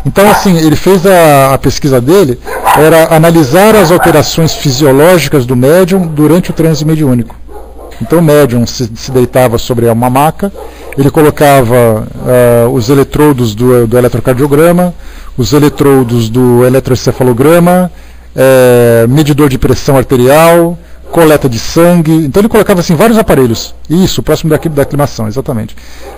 Então, assim, ele fez a pesquisa dele, era analisar as alterações fisiológicas do médium durante o transe mediúnico. Então o médium se deitava sobre uma maca, ele colocava os eletrodos do eletrocardiograma, os eletrodos do eletroencefalograma, medidor de pressão arterial, coleta de sangue. Então ele colocava assim vários aparelhos. Isso, próximo da aclimação, exatamente.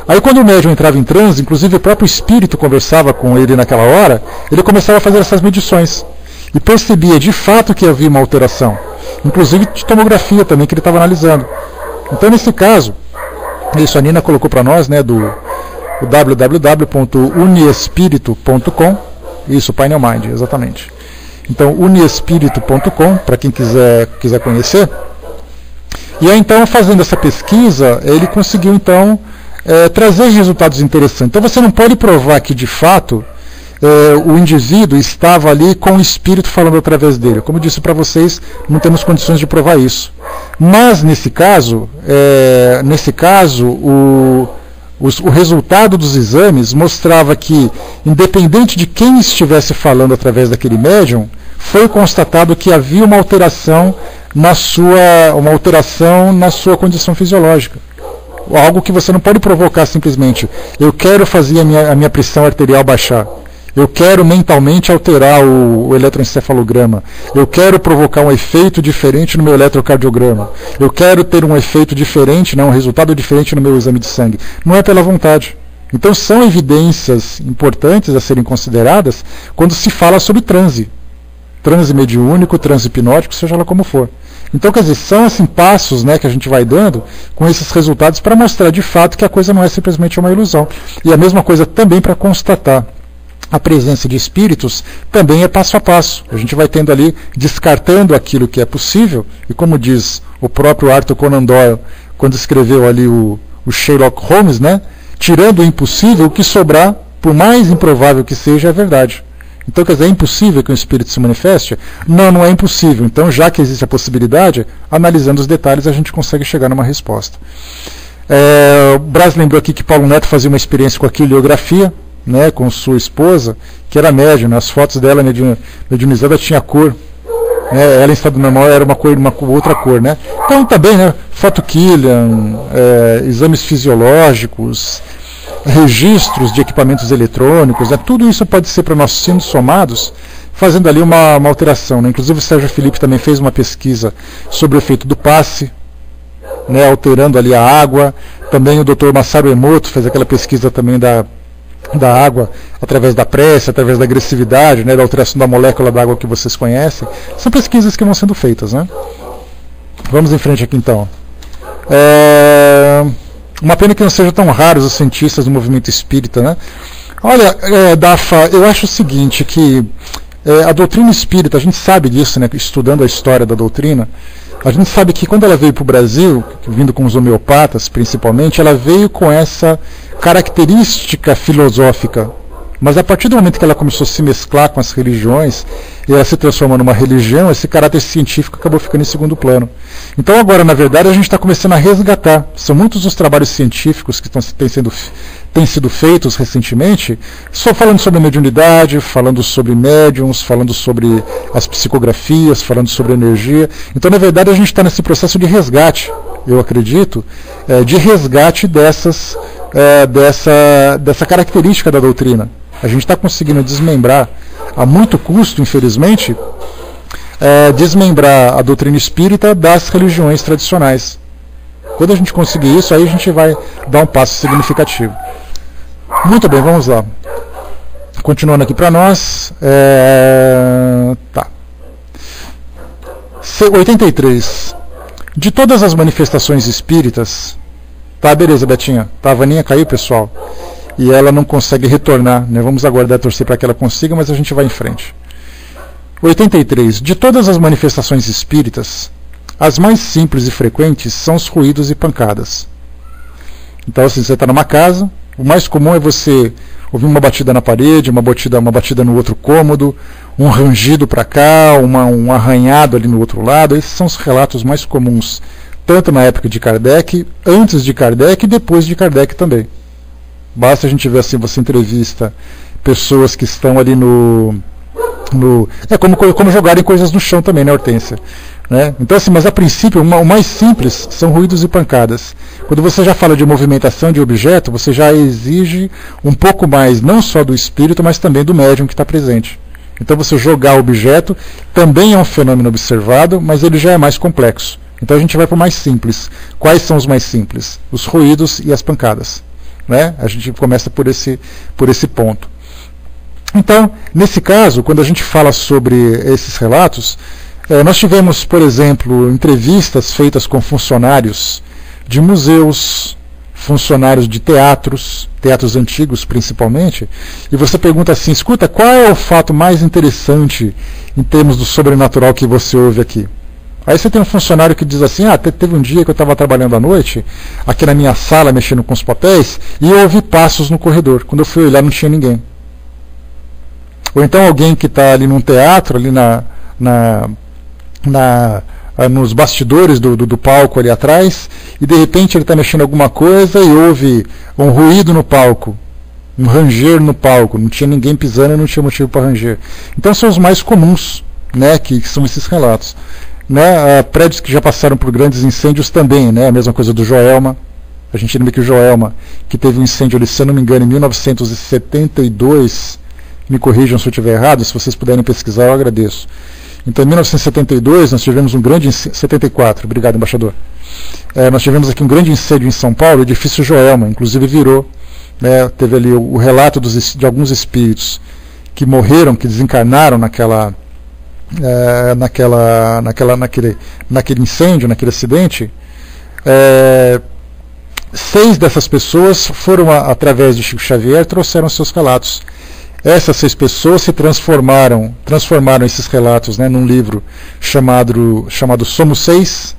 Aí quando o médium entrava em transe, inclusive o próprio espírito conversava com ele naquela hora, ele começava a fazer essas medições. E percebia de fato que havia uma alteração. Inclusive de tomografia também, que ele estava analisando. Então nesse caso, isso a Nina colocou para nós, né, do www.uniespirito.com, isso, Pineal Mind, exatamente. Então, uniespirito.com, para quem quiser conhecer. E aí, então, fazendo essa pesquisa, ele conseguiu, então, trazer resultados interessantes. Então, você não pode provar que, de fato, o indivíduo estava ali com o espírito falando através dele. Como eu disse para vocês, não temos condições de provar isso. Mas, nesse caso, o resultado dos exames mostrava que, independente de quem estivesse falando através daquele médium, foi constatado que havia uma alteração na sua condição fisiológica. Algo que você não pode provocar simplesmente. Eu quero fazer a minha pressão arterial baixar. Eu quero mentalmente alterar o eletroencefalograma. Eu quero provocar um efeito diferente no meu eletrocardiograma. Eu quero ter um efeito diferente, um resultado diferente no meu exame de sangue. Não é pela vontade. Então são evidências importantes a serem consideradas quando se fala sobre transe. Transe mediúnico, transe hipnótico, seja lá como for. Então, quer dizer, são assim, passos, né, que a gente vai dando com esses resultados para mostrar de fato que a coisa não é simplesmente uma ilusão. E a mesma coisa também para constatar a presença de espíritos também é passo a passo. A gente vai tendo ali, descartando aquilo que é possível, e como diz o próprio Arthur Conan Doyle, quando escreveu ali o Sherlock Holmes, né, tirando o impossível, o que sobrar, por mais improvável que seja, é verdade. Então, quer dizer, é impossível que um espírito se manifeste? Não, não é impossível. Então, já que existe a possibilidade, analisando os detalhes, a gente consegue chegar numa resposta. O Braz lembrou aqui que Paulo Neto fazia uma experiência com a quiliografia, né, com sua esposa, que era médium, né, as fotos dela mediunizada tinha cor, né, ela em estado normal era uma outra cor, né. Então também, né, foto Killian, exames fisiológicos, registros de equipamentos eletrônicos, né, tudo isso pode ser para nós sendo somados, fazendo ali uma alteração, né. Inclusive o Sérgio Felipe também fez uma pesquisa sobre o efeito do passe, né, alterando ali a água. Também o Dr. Masaru Emoto fez aquela pesquisa também da água, através da pressa, através da agressividade, né, da alteração da molécula da água que vocês conhecem. São pesquisas que vão sendo feitas, né? Vamos em frente aqui então. Uma pena que não sejam tão raros os cientistas do movimento espírita, né? Olha, Dafa, eu acho o seguinte, que a doutrina espírita, a gente sabe disso, né, estudando a história da doutrina, a gente sabe que quando ela veio para o Brasil, vindo com os homeopatas principalmente, ela veio com essa característica filosófica. Mas a partir do momento que ela começou a se mesclar com as religiões, e ela se transformou numa religião, esse caráter científico acabou ficando em segundo plano. Então agora, na verdade, a gente está começando a resgatar. São muitos os trabalhos científicos que têm sido feitos recentemente, só falando sobre a mediunidade, falando sobre médiums, falando sobre as psicografias, falando sobre energia. Então, na verdade, a gente está nesse processo de resgate eu acredito, de resgate dessa característica da doutrina. A gente está conseguindo desmembrar, a muito custo, infelizmente, desmembrar a doutrina espírita das religiões tradicionais. Quando a gente conseguir isso, aí a gente vai dar um passo significativo. Muito bem, vamos lá. Continuando aqui para nós. Tá. 83. De todas as manifestações espíritas... Tá, beleza, Betinha. Tá, a Vaninha caiu, pessoal. E ela não consegue retornar, né? Vamos aguardar, torcer para que ela consiga, mas a gente vai em frente. 83. De todas as manifestações espíritas, as mais simples e frequentes são os ruídos e pancadas. Então, assim, você está numa casa, o mais comum é você ouvir uma batida na parede, uma batida no outro cômodo, um rangido para cá, um arranhado ali no outro lado. Esses são os relatos mais comuns, tanto na época de Kardec, antes de Kardec e depois de Kardec também. Basta a gente ver assim, você entrevista pessoas que estão ali como jogarem coisas no chão também, né, Hortência? Né? Então, assim, mas a princípio, o mais simples são ruídos e pancadas. Quando você já fala de movimentação de objeto, você já exige um pouco mais, não só do espírito, mas também do médium que está presente. Então, você jogar o objeto também é um fenômeno observado, mas ele já é mais complexo. Então, a gente vai para o mais simples. Quais são os mais simples? Os ruídos e as pancadas. Né? A gente começa por esse ponto. Então, nesse caso, quando a gente fala sobre esses relatos, nós tivemos, por exemplo, entrevistas feitas com funcionários de museus, funcionários de teatros antigos principalmente, e você pergunta assim, escuta, qual é o fato mais interessante em termos do sobrenatural que você ouve aqui? Aí você tem um funcionário que diz assim, teve um dia que eu estava trabalhando à noite, aqui na minha sala, mexendo com os papéis, e eu ouvi passos no corredor. Quando eu fui olhar, não tinha ninguém. Ou então alguém que está ali num teatro, ali nos bastidores do palco ali atrás, e de repente ele está mexendo alguma coisa e ouve um ruído no palco, um ranger no palco, não tinha ninguém pisando e não tinha motivo para ranger. Então são os mais comuns, né, que são esses relatos. Né, prédios que já passaram por grandes incêndios também, né, a mesma coisa do Joelma. A gente lembra que o Joelma, que teve um incêndio ali, se eu não me engano, em 1972, me corrijam se eu estiver errado, se vocês puderem pesquisar eu agradeço. Então, em 1972, nós tivemos um grande incêndio, 74, obrigado, embaixador. Nós tivemos aqui um grande incêndio em São Paulo, o edifício Joelma, inclusive virou, né, teve ali o relato de alguns espíritos que morreram, que desencarnaram naquele incêndio, naquele acidente. 6 dessas pessoas foram, através de Chico Xavier, trouxeram seus relatos. Essas 6 pessoas se transformaram esses relatos, né, num livro chamado Somos 6,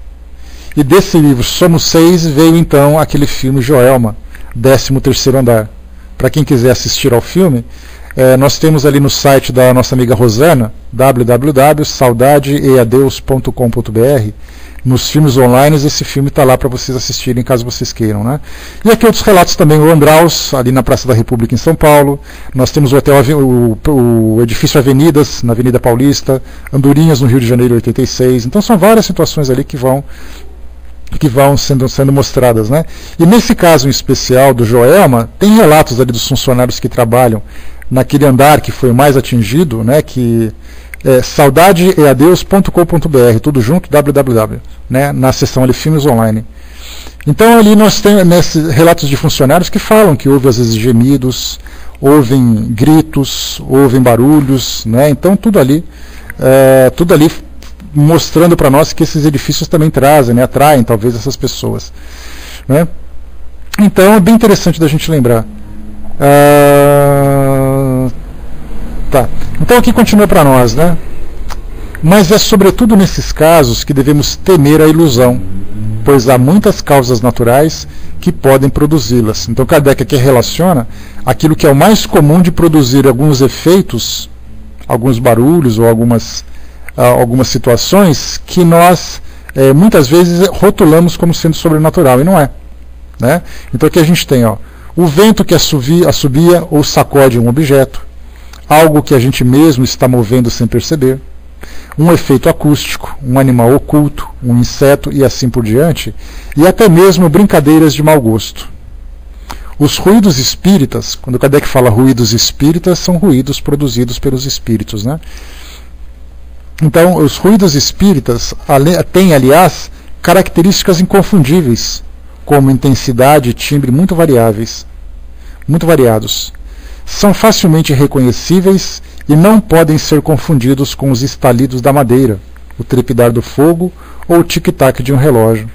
e desse livro Somos 6 veio então aquele filme Joelma, 13º Andar. Para quem quiser assistir ao filme, nós temos ali no site da nossa amiga Rosana, www.saudadeeadeus.com.br, nos filmes online, esse filme está lá para vocês assistirem, caso vocês queiram. Né? E aqui outros relatos também, o Andraus, ali na Praça da República em São Paulo, nós temos o edifício Avenidas, na Avenida Paulista, Andorinhas, no Rio de Janeiro, 86, então são várias situações ali que vão sendo mostradas. Né? E nesse caso em especial do Joelma, tem relatos ali dos funcionários que trabalham naquele andar que foi o mais atingido, né, que é saudadeeadeus.com.br, tudo junto, www, né, na seção ali filmes online. Então ali nós temos nesses relatos de funcionários que falam que houve às vezes gemidos, ouvem gritos, ouvem barulhos, né, então tudo ali mostrando para nós que esses edifícios também trazem, né, atraem talvez essas pessoas. Né? Então é bem interessante da gente lembrar. Tá. Então aqui continua para nós, né? Mas é sobretudo nesses casos que devemos temer a ilusão, pois há muitas causas naturais que podem produzi-las. Então Kardec aqui relaciona aquilo que é o mais comum de produzir alguns efeitos, alguns barulhos ou algumas situações que nós muitas vezes rotulamos como sendo sobrenatural, e não é. Né? Então aqui a gente tem o vento que assobia ou sacode um objeto, algo que a gente mesmo está movendo sem perceber, um efeito acústico, um animal oculto, um inseto e assim por diante, e até mesmo brincadeiras de mau gosto. Os ruídos espíritas, quando Kardec fala ruídos espíritas, são ruídos produzidos pelos espíritos, né? Então, os ruídos espíritas têm, aliás, características inconfundíveis, como intensidade e timbre muito variáveis, muito variados. São facilmente reconhecíveis e não podem ser confundidos com os estalidos da madeira, o trepidar do fogo ou o tic-tac de um relógio.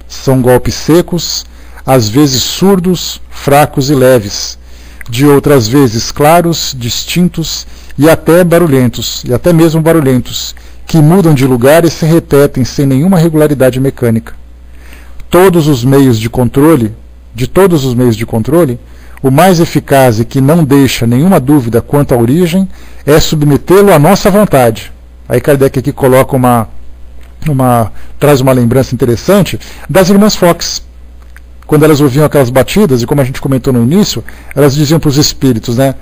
São golpes secos, às vezes surdos, fracos e leves, de outras vezes claros, distintos e até barulhentos, e até mesmo barulhentos, que mudam de lugar e se repetem sem nenhuma regularidade mecânica. De todos os meios de controle, o mais eficaz e que não deixa nenhuma dúvida quanto à origem é submetê-lo à nossa vontade. Aí Kardec aqui coloca traz uma lembrança interessante das irmãs Fox. Quando elas ouviam aquelas batidas, e como a gente comentou no início, elas diziam para os espíritos, né?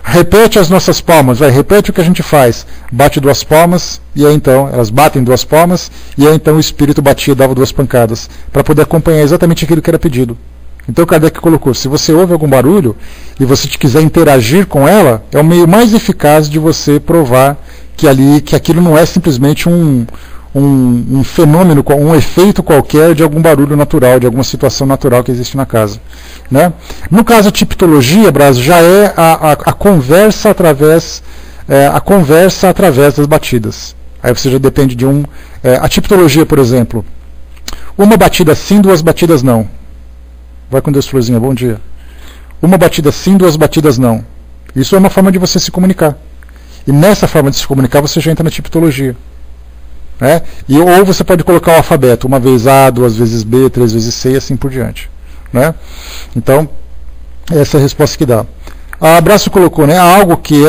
Repete as nossas palmas, repete o que a gente faz. Bate 2 palmas, e aí então, elas batem 2 palmas, e aí então o espírito batia e dava 2 pancadas, para poder acompanhar exatamente aquilo que era pedido. Então Kardec colocou, se você ouve algum barulho, e você quiser interagir com ela, é o meio mais eficaz de você provar que aquilo não é simplesmente um fenômeno, um efeito qualquer de algum barulho natural, de alguma situação natural que existe na casa, né? No caso, a tipologia, Braz, já é a conversa através das batidas. Aí você já depende de a tipologia, por exemplo, uma batida sim, 2 batidas não. Vai com Deus, Florzinha, bom dia. Uma batida sim, 2 batidas não. Isso é uma forma de você se comunicar. E nessa forma de se comunicar você já entra na tipologia. Né? Ou você pode colocar o alfabeto, uma vez A, 2 vezes B, 3 vezes C e assim por diante. Né? Então, essa é a resposta que dá. A Abraço colocou, né, algo que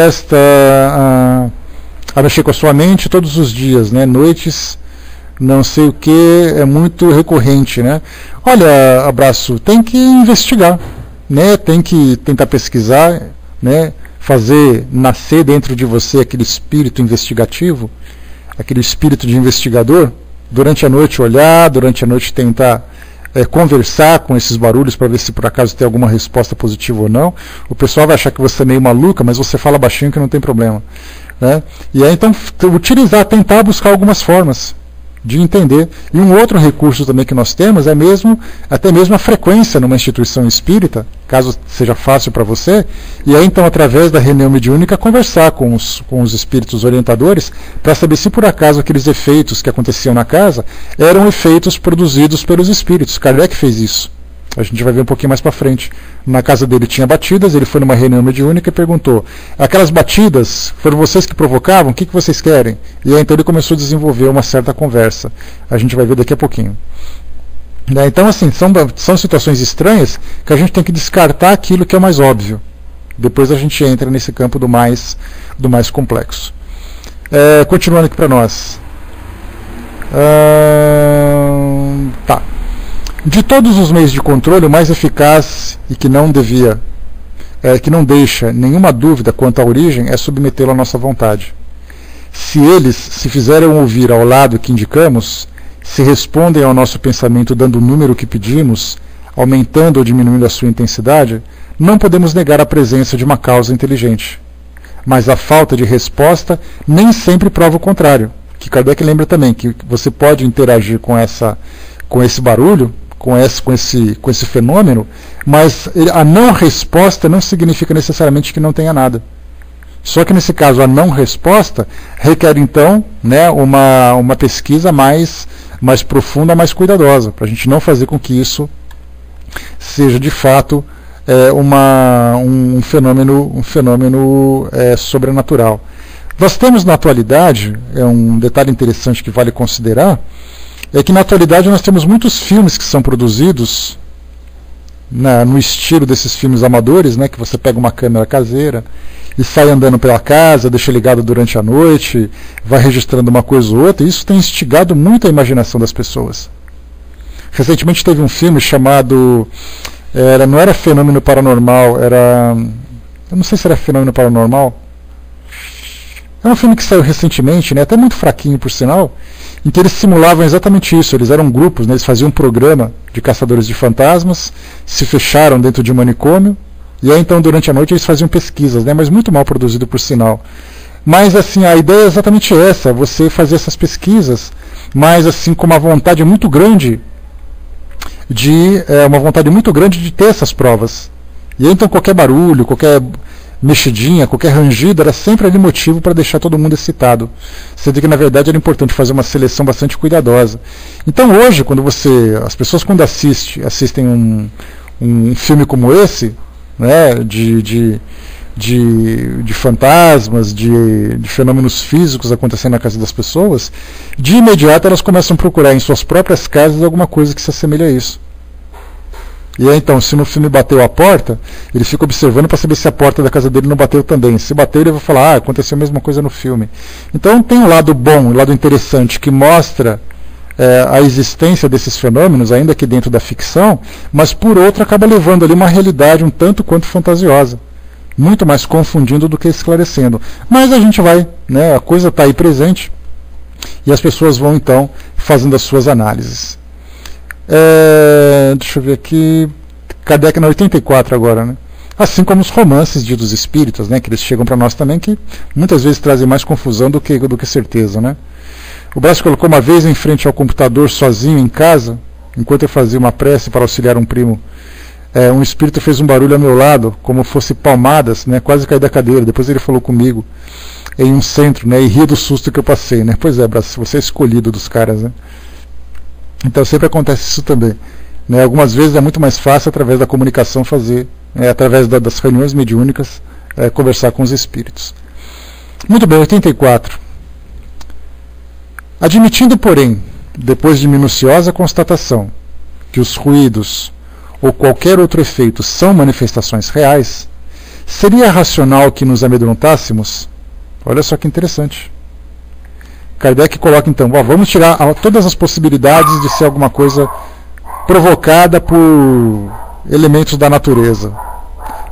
a mexer com a sua mente todos os dias, né, noites, não sei o que, é muito recorrente. Né? Olha, Abraço, tem que investigar, né? Tem que tentar pesquisar, né? Fazer nascer dentro de você aquele espírito investigativo, aquele espírito de investigador, durante a noite olhar, durante a noite tentar conversar com esses barulhos para ver se por acaso tem alguma resposta positiva ou não. O pessoal vai achar que você é meio maluca, mas você fala baixinho que não tem problema. Né? E aí então tentar buscar algumas formas de entender. E um outro recurso também que nós temos é até mesmo a frequência numa instituição espírita, caso seja fácil para você, e aí então através da reunião mediúnica conversar com os espíritos orientadores para saber se por acaso aqueles efeitos que aconteciam na casa eram efeitos produzidos pelos espíritos. Kardec fez isso. A gente vai ver um pouquinho mais para frente. Na casa dele tinha batidas, ele foi numa reunião mediúnica e perguntou: aquelas batidas foram vocês que provocavam? O que vocês querem? E aí então ele começou a desenvolver uma certa conversa. A gente vai ver daqui a pouquinho. Então, assim, são situações estranhas que a gente tem que descartar aquilo que é mais óbvio. Depois a gente entra nesse campo do mais complexo. Continuando aqui para nós. Tá. De todos os meios de controle, o mais eficaz e que não deixa nenhuma dúvida quanto à origem é submetê-lo à nossa vontade. Se eles se fizerem ouvir ao lado que indicamos, se respondem ao nosso pensamento dando o número que pedimos, aumentando ou diminuindo a sua intensidade, não podemos negar a presença de uma causa inteligente. Mas a falta de resposta nem sempre prova o contrário. Que Kardec lembra também que você pode interagir com esse barulho, com esse fenômeno, mas a não resposta não significa necessariamente que não tenha nada. Só que nesse caso a não resposta requer então, né, uma pesquisa mais profunda, mais cuidadosa, para a gente não fazer com que isso seja de fato um fenômeno sobrenatural. Nós temos na atualidade, um detalhe interessante que vale considerar, é que na atualidade nós temos muitos filmes que são produzidos no estilo desses filmes amadores, né, que você pega uma câmera caseira e sai andando pela casa, deixa ligado durante a noite, vai registrando uma coisa ou outra, e isso tem instigado muito a imaginação das pessoas. Recentemente teve um filme chamado, não era Fenômeno Paranormal, eu não sei se era Fenômeno Paranormal, É um filme que saiu recentemente, né, até muito fraquinho por sinal, em que eles simulavam exatamente isso. Eles eram grupos, né, eles faziam um programa de caçadores de fantasmas, se fecharam dentro de um manicômio, e aí então durante a noite eles faziam pesquisas, né, mas muito mal produzido por sinal. Mas assim, a ideia é exatamente essa, você fazer essas pesquisas, mas assim com uma vontade muito grande de ter essas provas. E aí, então qualquer barulho, qualquer mexidinha, qualquer rangido era sempre ali motivo para deixar todo mundo excitado. Sendo que na verdade era importante fazer uma seleção bastante cuidadosa. Então hoje, quando as pessoas quando assistem um filme como esse, né, de fantasmas, de fenômenos físicos acontecendo na casa das pessoas, de imediato elas começam a procurar em suas próprias casas alguma coisa que se assemelhe a isso. E aí, então, se no filme bateu a porta, ele fica observando para saber se a porta da casa dele não bateu também. Se bateu, ele vai falar, aconteceu a mesma coisa no filme. Então tem um lado bom, um lado interessante, que mostra a existência desses fenômenos, ainda que dentro da ficção, mas por outro acaba levando ali uma realidade um tanto quanto fantasiosa. Muito mais confundindo do que esclarecendo. Mas a gente vai, né, a coisa está aí presente, e as pessoas vão então fazendo as suas análises. Deixa eu ver aqui, Kardec na 84 agora, né? Assim como os romances ditos espíritas, né, que eles chegam para nós também, que muitas vezes trazem mais confusão do que certeza, né? O Brás colocou uma vez em frente ao computador sozinho em casa, enquanto eu fazia uma prece para auxiliar um primo. Um espírito fez um barulho ao meu lado, como fosse palmadas, né, quase caí da cadeira. Depois ele falou comigo em um centro, né, e ria do susto que eu passei, né? Pois é, Brás, você é escolhido dos caras, né? Então sempre acontece isso também, né? Algumas vezes é muito mais fácil através da comunicação fazer, através das reuniões mediúnicas, conversar com os espíritos. Muito bem, 84. Admitindo, porém, depois de minuciosa constatação, que os ruídos ou qualquer outro efeito são manifestações reais, seria racional que nos amedrontássemos? Olha só que interessante. Kardec coloca então, vamos tirar todas as possibilidades de ser alguma coisa provocada por elementos da natureza.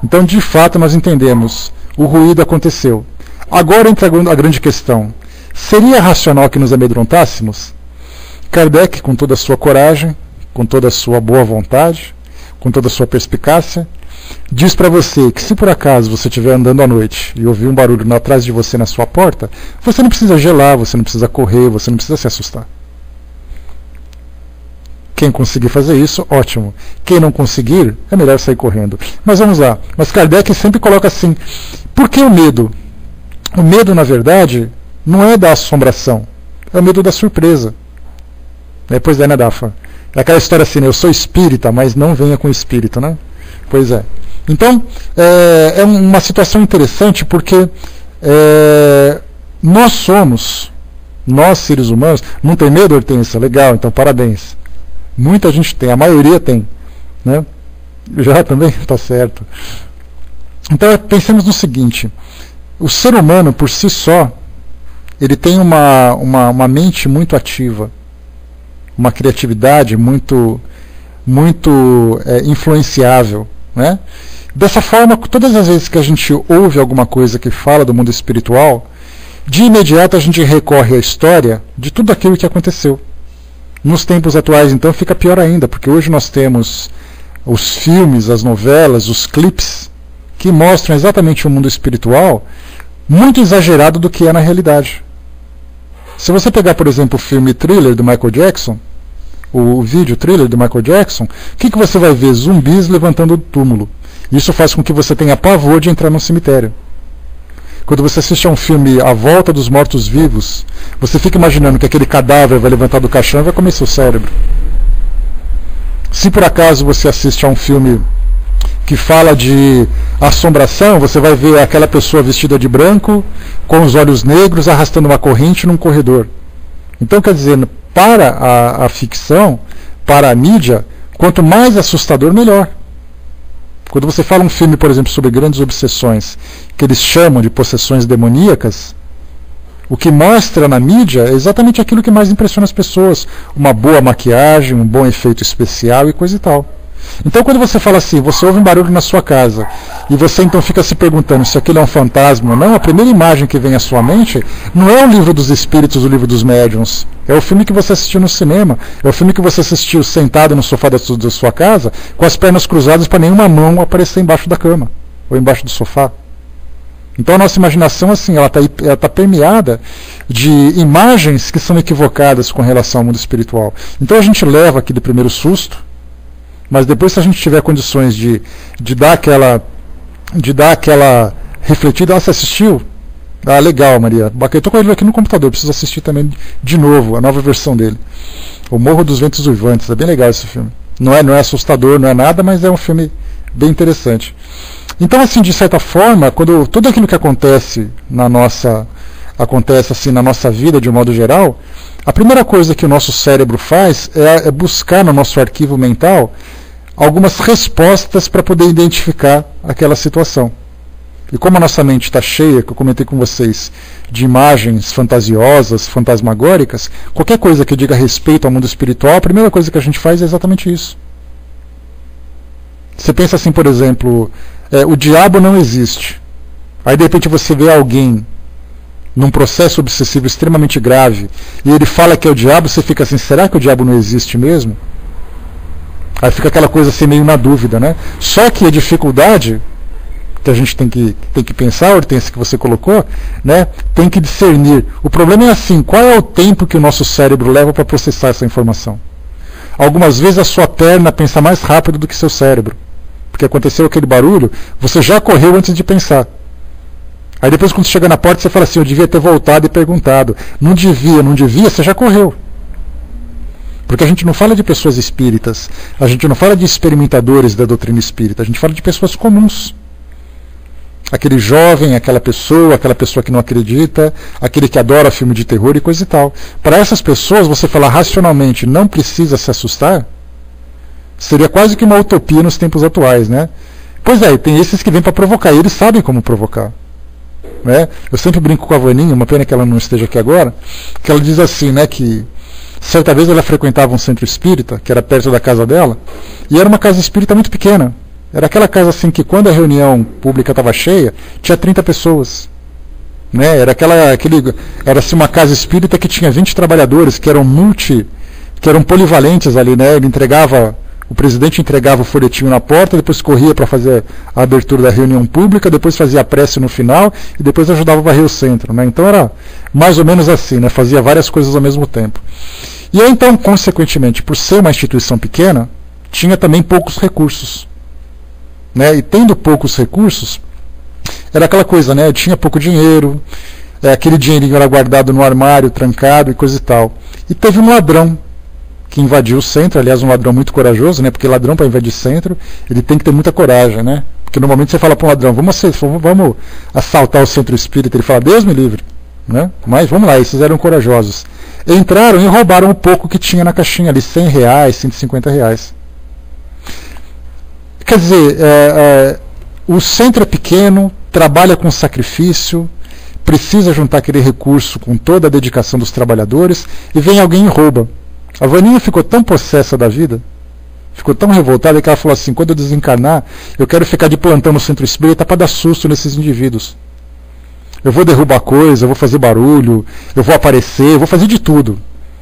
Então, de fato, nós entendemos, o ruído aconteceu. Agora entra a grande questão. Seria racional que nos amedrontássemos? Kardec, com toda a sua coragem, com toda a sua boa vontade, com toda a sua perspicácia, diz para você que se por acaso você estiver andando à noite e ouvir um barulho atrás de você na sua porta, você não precisa gelar, você não precisa correr, você não precisa se assustar. Quem conseguir fazer isso, ótimo. Quem não conseguir, é melhor sair correndo. Mas vamos lá. Mas Kardec sempre coloca assim, por que o medo? O medo, na verdade, não é da assombração, é o medo da surpresa. Pois é, né, Dafa? É aquela história assim, né? Eu sou espírita, mas não venha com espírito, né? Pois é. Então, é uma situação interessante porque nós seres humanos, não tem medo, Hortência? Legal, então parabéns. Muita gente tem, a maioria tem, né? Já também, está certo. Então, pensemos no seguinte, o ser humano, por si só, ele tem uma mente muito ativa, uma criatividade muito influenciável, né? Dessa forma, todas as vezes que a gente ouve alguma coisa que fala do mundo espiritual, de imediato a gente recorre à história de tudo aquilo que aconteceu. Nos tempos atuais, então, fica pior ainda, porque hoje nós temos os filmes, as novelas, os clipes, que mostram exatamente o mundo espiritual muito exagerado do que é na realidade. Se você pegar, por exemplo, o filme Thriller do Michael Jackson, o vídeo Thriller do Michael Jackson, o que você vai ver? Zumbis levantando o túmulo. Isso faz com que você tenha pavor de entrar num cemitério. Quando você assiste a um filme A Volta dos Mortos-Vivos, você fica imaginando que aquele cadáver vai levantar do caixão e vai comer seu cérebro. Se por acaso você assiste a um filme que fala de assombração, você vai ver aquela pessoa vestida de branco, com os olhos negros, arrastando uma corrente num corredor. Então, quer dizer, para a ficção, para a mídia, quanto mais assustador, melhor. Quando você fala um filme, por exemplo, sobre grandes obsessões, que eles chamam de possessões demoníacas, o que mostra na mídia é exatamente aquilo que mais impressiona as pessoas. Uma boa maquiagem, um bom efeito especial e coisa e tal. Então quando você fala assim, você ouve um barulho na sua casa, e você então fica se perguntando se aquilo é um fantasma ou não, a primeira imagem que vem à sua mente não é o livro dos espíritos, o livro dos médiuns. É o filme que você assistiu no cinema, é o filme que você assistiu sentado no sofá da sua casa, com as pernas cruzadas para nenhuma mão aparecer embaixo da cama, ou embaixo do sofá. Então a nossa imaginação, assim, ela está permeada de imagens que são equivocadas com relação ao mundo espiritual. Então a gente leva aquele primeiro susto, mas depois, se a gente tiver condições de dar aquela refletida, você assistiu? Ah, legal, Maria. Eu estou com ele aqui no computador, preciso assistir também de novo, a nova versão dele. O Morro dos Ventos Uivantes, é bem legal esse filme. Não é assustador, não é nada, mas é um filme bem interessante. Então, assim, de certa forma, quando tudo aquilo que acontece na nossa vida de um modo geral, a primeira coisa que o nosso cérebro faz é buscar no nosso arquivo mental algumas respostas para poder identificar aquela situação. E como a nossa mente está cheia, que eu comentei com vocês, de imagens fantasiosas, fantasmagóricas, qualquer coisa que diga respeito ao mundo espiritual, a primeira coisa que a gente faz é exatamente isso. Você pensa assim, por exemplo, o diabo não existe. Aí de repente você vê alguém num processo obsessivo extremamente grave, e ele fala que é o diabo, você fica assim, será que o diabo não existe mesmo? Aí fica aquela coisa assim meio na dúvida, né? Só que a dificuldade que a gente tem que pensar, a Hortência, que você colocou, né, tem que discernir. O problema é assim, qual é o tempo que o nosso cérebro leva para processar essa informação? Algumas vezes a sua perna pensa mais rápido do que seu cérebro, porque aconteceu aquele barulho, você já correu antes de pensar. Aí depois, quando você chega na porta, você fala assim, eu devia ter voltado e perguntado. Não devia, você já correu. Porque a gente não fala de pessoas espíritas, a gente não fala de experimentadores da doutrina espírita, a gente fala de pessoas comuns. Aquele jovem, aquela pessoa que não acredita, aquele que adora filme de terror e coisa e tal. Para essas pessoas, você falar racionalmente, não precisa se assustar, seria quase que uma utopia nos tempos atuais, né? Pois é, tem esses que vêm para provocar, e eles sabem como provocar. Né? Eu sempre brinco com a Vaninha, uma pena que ela não esteja aqui agora, que ela diz assim, né, que certa vez ela frequentava um centro espírita, que era perto da casa dela, e era uma casa espírita muito pequena. Era aquela casa assim que quando a reunião pública estava cheia, tinha 30 pessoas. Né? Era assim, uma casa espírita que tinha 20 trabalhadores, que eram polivalentes ali, né? O presidente entregava o folhetinho na porta, depois corria para fazer a abertura da reunião pública, depois fazia a prece no final e depois ajudava a varrer o centro. Né? Então era mais ou menos assim, né? Fazia várias coisas ao mesmo tempo. E aí então, consequentemente, por ser uma instituição pequena, tinha também poucos recursos. Né? E tendo poucos recursos, era aquela coisa, né? Tinha pouco dinheiro, aquele dinheirinho era guardado no armário, trancado e coisa e tal. E teve um ladrão que invadiu o centro, aliás, um ladrão muito corajoso, né? Porque ladrão, para invadir centro, ele tem que ter muita coragem, né? Porque normalmente você fala para um ladrão, vamos assaltar o centro espírita, ele fala, Deus me livre, né? Mas vamos lá, esses eram corajosos. Entraram e roubaram o pouco que tinha na caixinha ali, R$100, R$150. Quer dizer, o centro é pequeno, trabalha com sacrifício, precisa juntar aquele recurso com toda a dedicação dos trabalhadores, e vem alguém e rouba. A Vaninha ficou tão possessa da vida, ficou tão revoltada, que ela falou assim, quando eu desencarnar, eu quero ficar de plantão no centro espírita para dar susto nesses indivíduos. Eu vou derrubar coisa, eu vou fazer barulho, eu vou aparecer, eu vou fazer de tudo.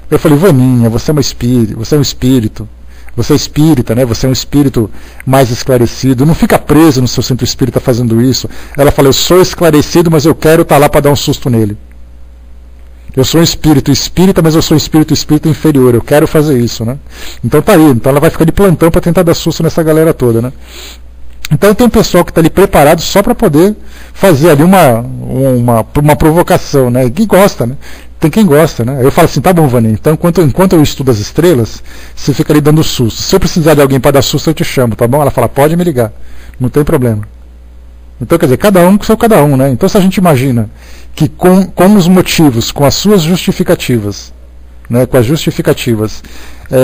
Eu falei, Vaninha, você é um espírito, você é espírita, né? Você é um espírito mais esclarecido, não fica preso no seu centro espírita fazendo isso. Ela falou, eu sou esclarecido, mas eu quero estar lá para dar um susto nele. Eu sou um espírito espírita, mas eu sou um espírito inferior, eu quero fazer isso, né? Então tá aí, então ela vai ficar de plantão para tentar dar susto nessa galera toda, né? Então tem um pessoal que está ali preparado só para poder fazer ali uma provocação, né? Que gosta, né? Tem quem gosta, né? Eu falo assim, tá bom, Vaninha, então enquanto eu estudo as estrelas, você fica ali dando susto. Se eu precisar de alguém para dar susto, eu te chamo, tá bom? Ela fala, pode me ligar, não tem problema. Então, quer dizer, cada um com seu cada um, né? Então, se a gente imagina que com os motivos, com as suas justificativas, né, com as justificativas,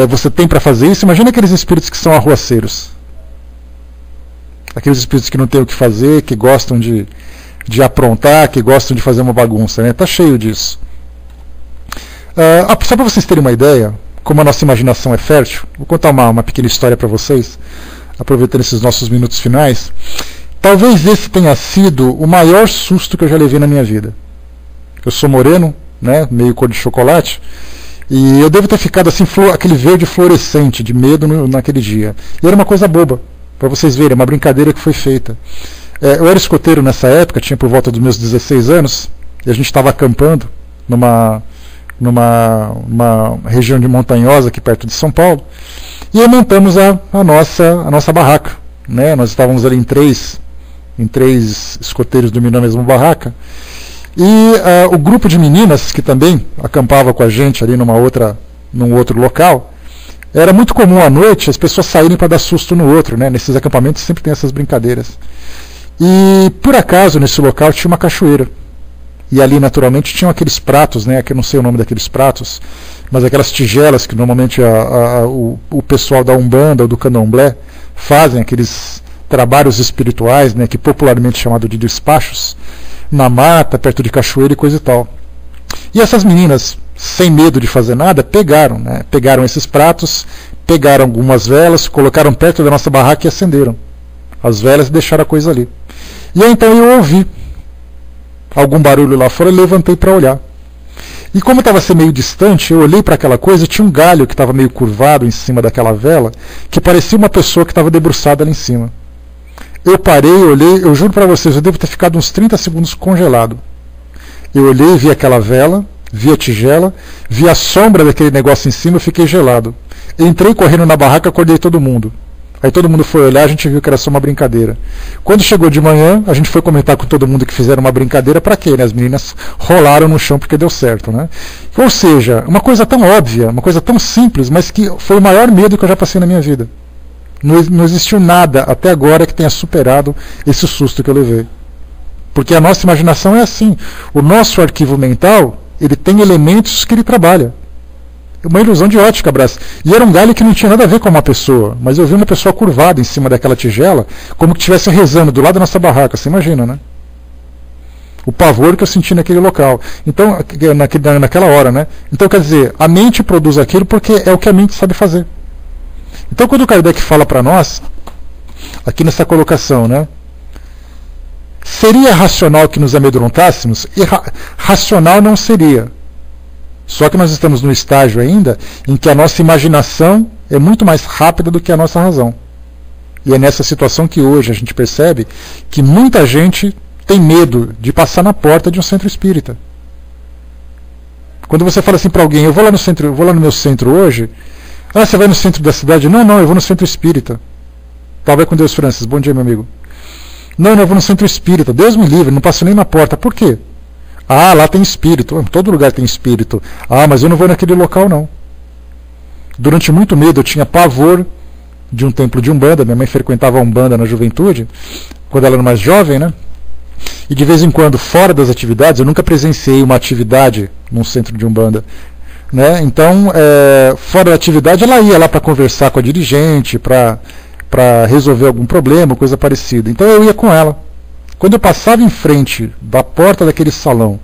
você tem para fazer isso, imagina aqueles espíritos que são arruaceiros. Aqueles espíritos que não têm o que fazer, que gostam de aprontar, que gostam de fazer uma bagunça, né? Tá cheio disso. Só para vocês terem uma ideia, como a nossa imaginação é fértil, vou contar uma pequena história para vocês, aproveitando esses nossos minutos finais. Talvez esse tenha sido o maior susto que eu já levei na minha vida. Eu sou moreno, né, meio cor de chocolate, e eu devo ter ficado assim, aquele verde fluorescente de medo naquele dia. E era uma coisa boba, para vocês verem, uma brincadeira que foi feita. Eu era escoteiro nessa época, tinha por volta dos meus 16 anos, e a gente estava acampando numa região de montanhosa aqui perto de São Paulo, e aí montamos a nossa barraca, né? Nós estávamos ali em três escoteiros dormindo na mesma barraca, e o grupo de meninas que também acampava com a gente ali num outro local, era muito comum à noite as pessoas saírem para dar susto no outro, né? Nesses acampamentos sempre tem essas brincadeiras. E por acaso nesse local tinha uma cachoeira. E ali, naturalmente, tinham aqueles pratos, né, que eu não sei o nome daqueles pratos, mas aquelas tigelas que normalmente o pessoal da Umbanda ou do Candomblé fazem, aqueles trabalhos espirituais, né, que popularmente é chamado de despachos, na mata, perto de cachoeira e coisa e tal. E essas meninas, sem medo de fazer nada, pegaram esses pratos, pegaram algumas velas, colocaram perto da nossa barraca e acenderam as velas e deixaram a coisa ali. E aí, então eu ouvi algum barulho lá fora, eu levantei para olhar. E como eu estava assim meio distante, eu olhei para aquela coisa e tinha um galho que estava meio curvado em cima daquela vela, que parecia uma pessoa que estava debruçada ali em cima. Eu parei, olhei, eu juro para vocês, eu devo ter ficado uns 30 segundos congelado. Eu olhei, vi aquela vela, vi a tigela, vi a sombra daquele negócio em cima, eu fiquei gelado. Entrei correndo na barraca, acordei todo mundo. Aí todo mundo foi olhar, a gente viu que era só uma brincadeira. Quando chegou de manhã, a gente foi comentar com todo mundo que fizeram uma brincadeira, para quê? Né? As meninas rolaram no chão porque deu certo. Né? Ou seja, uma coisa tão óbvia, uma coisa tão simples, mas que foi o maior medo que eu já passei na minha vida. Não existiu nada até agora que tenha superado esse susto que eu levei. Porque a nossa imaginação é assim. O nosso arquivo mental, ele tem elementos que ele trabalha. Uma ilusão de ótica, Brás. E era um galho que não tinha nada a ver com uma pessoa, mas eu vi uma pessoa curvada em cima daquela tigela, como que estivesse rezando do lado da nossa barraca. Você imagina, né? O pavor que eu senti naquele local. Então, naquela hora, né? Então, quer dizer, a mente produz aquilo porque é o que a mente sabe fazer. Então, quando o Kardec fala para nós, aqui nessa colocação, né? Seria racional que nos amedrontássemos? Racional não seria. Só que nós estamos no estágio ainda em que a nossa imaginação é muito mais rápida do que a nossa razão. E é nessa situação que hoje a gente percebe que muita gente tem medo de passar na porta de um centro espírita. Quando você fala assim para alguém, eu vou lá no meu centro hoje. Ah, você vai no centro da cidade? Não, eu vou no centro espírita. Tá, vai com Deus, Francis. Bom dia, meu amigo. Não, eu vou no centro espírita. Deus me livre, não passo nem na porta. Por quê? Ah, lá tem espírito. Em todo lugar tem espírito. Ah, mas eu não vou naquele local, não. Durante muito medo, eu tinha pavor de um templo de Umbanda. Minha mãe frequentava a Umbanda na juventude, quando ela era mais jovem, né? E de vez em quando, fora das atividades, eu nunca presenciei uma atividade num centro de Umbanda. Né? Então, fora da atividade, ela ia lá para conversar com a dirigente, para resolver algum problema, coisa parecida. Então eu ia com ela. Quando eu passava em frente da porta daquele salão,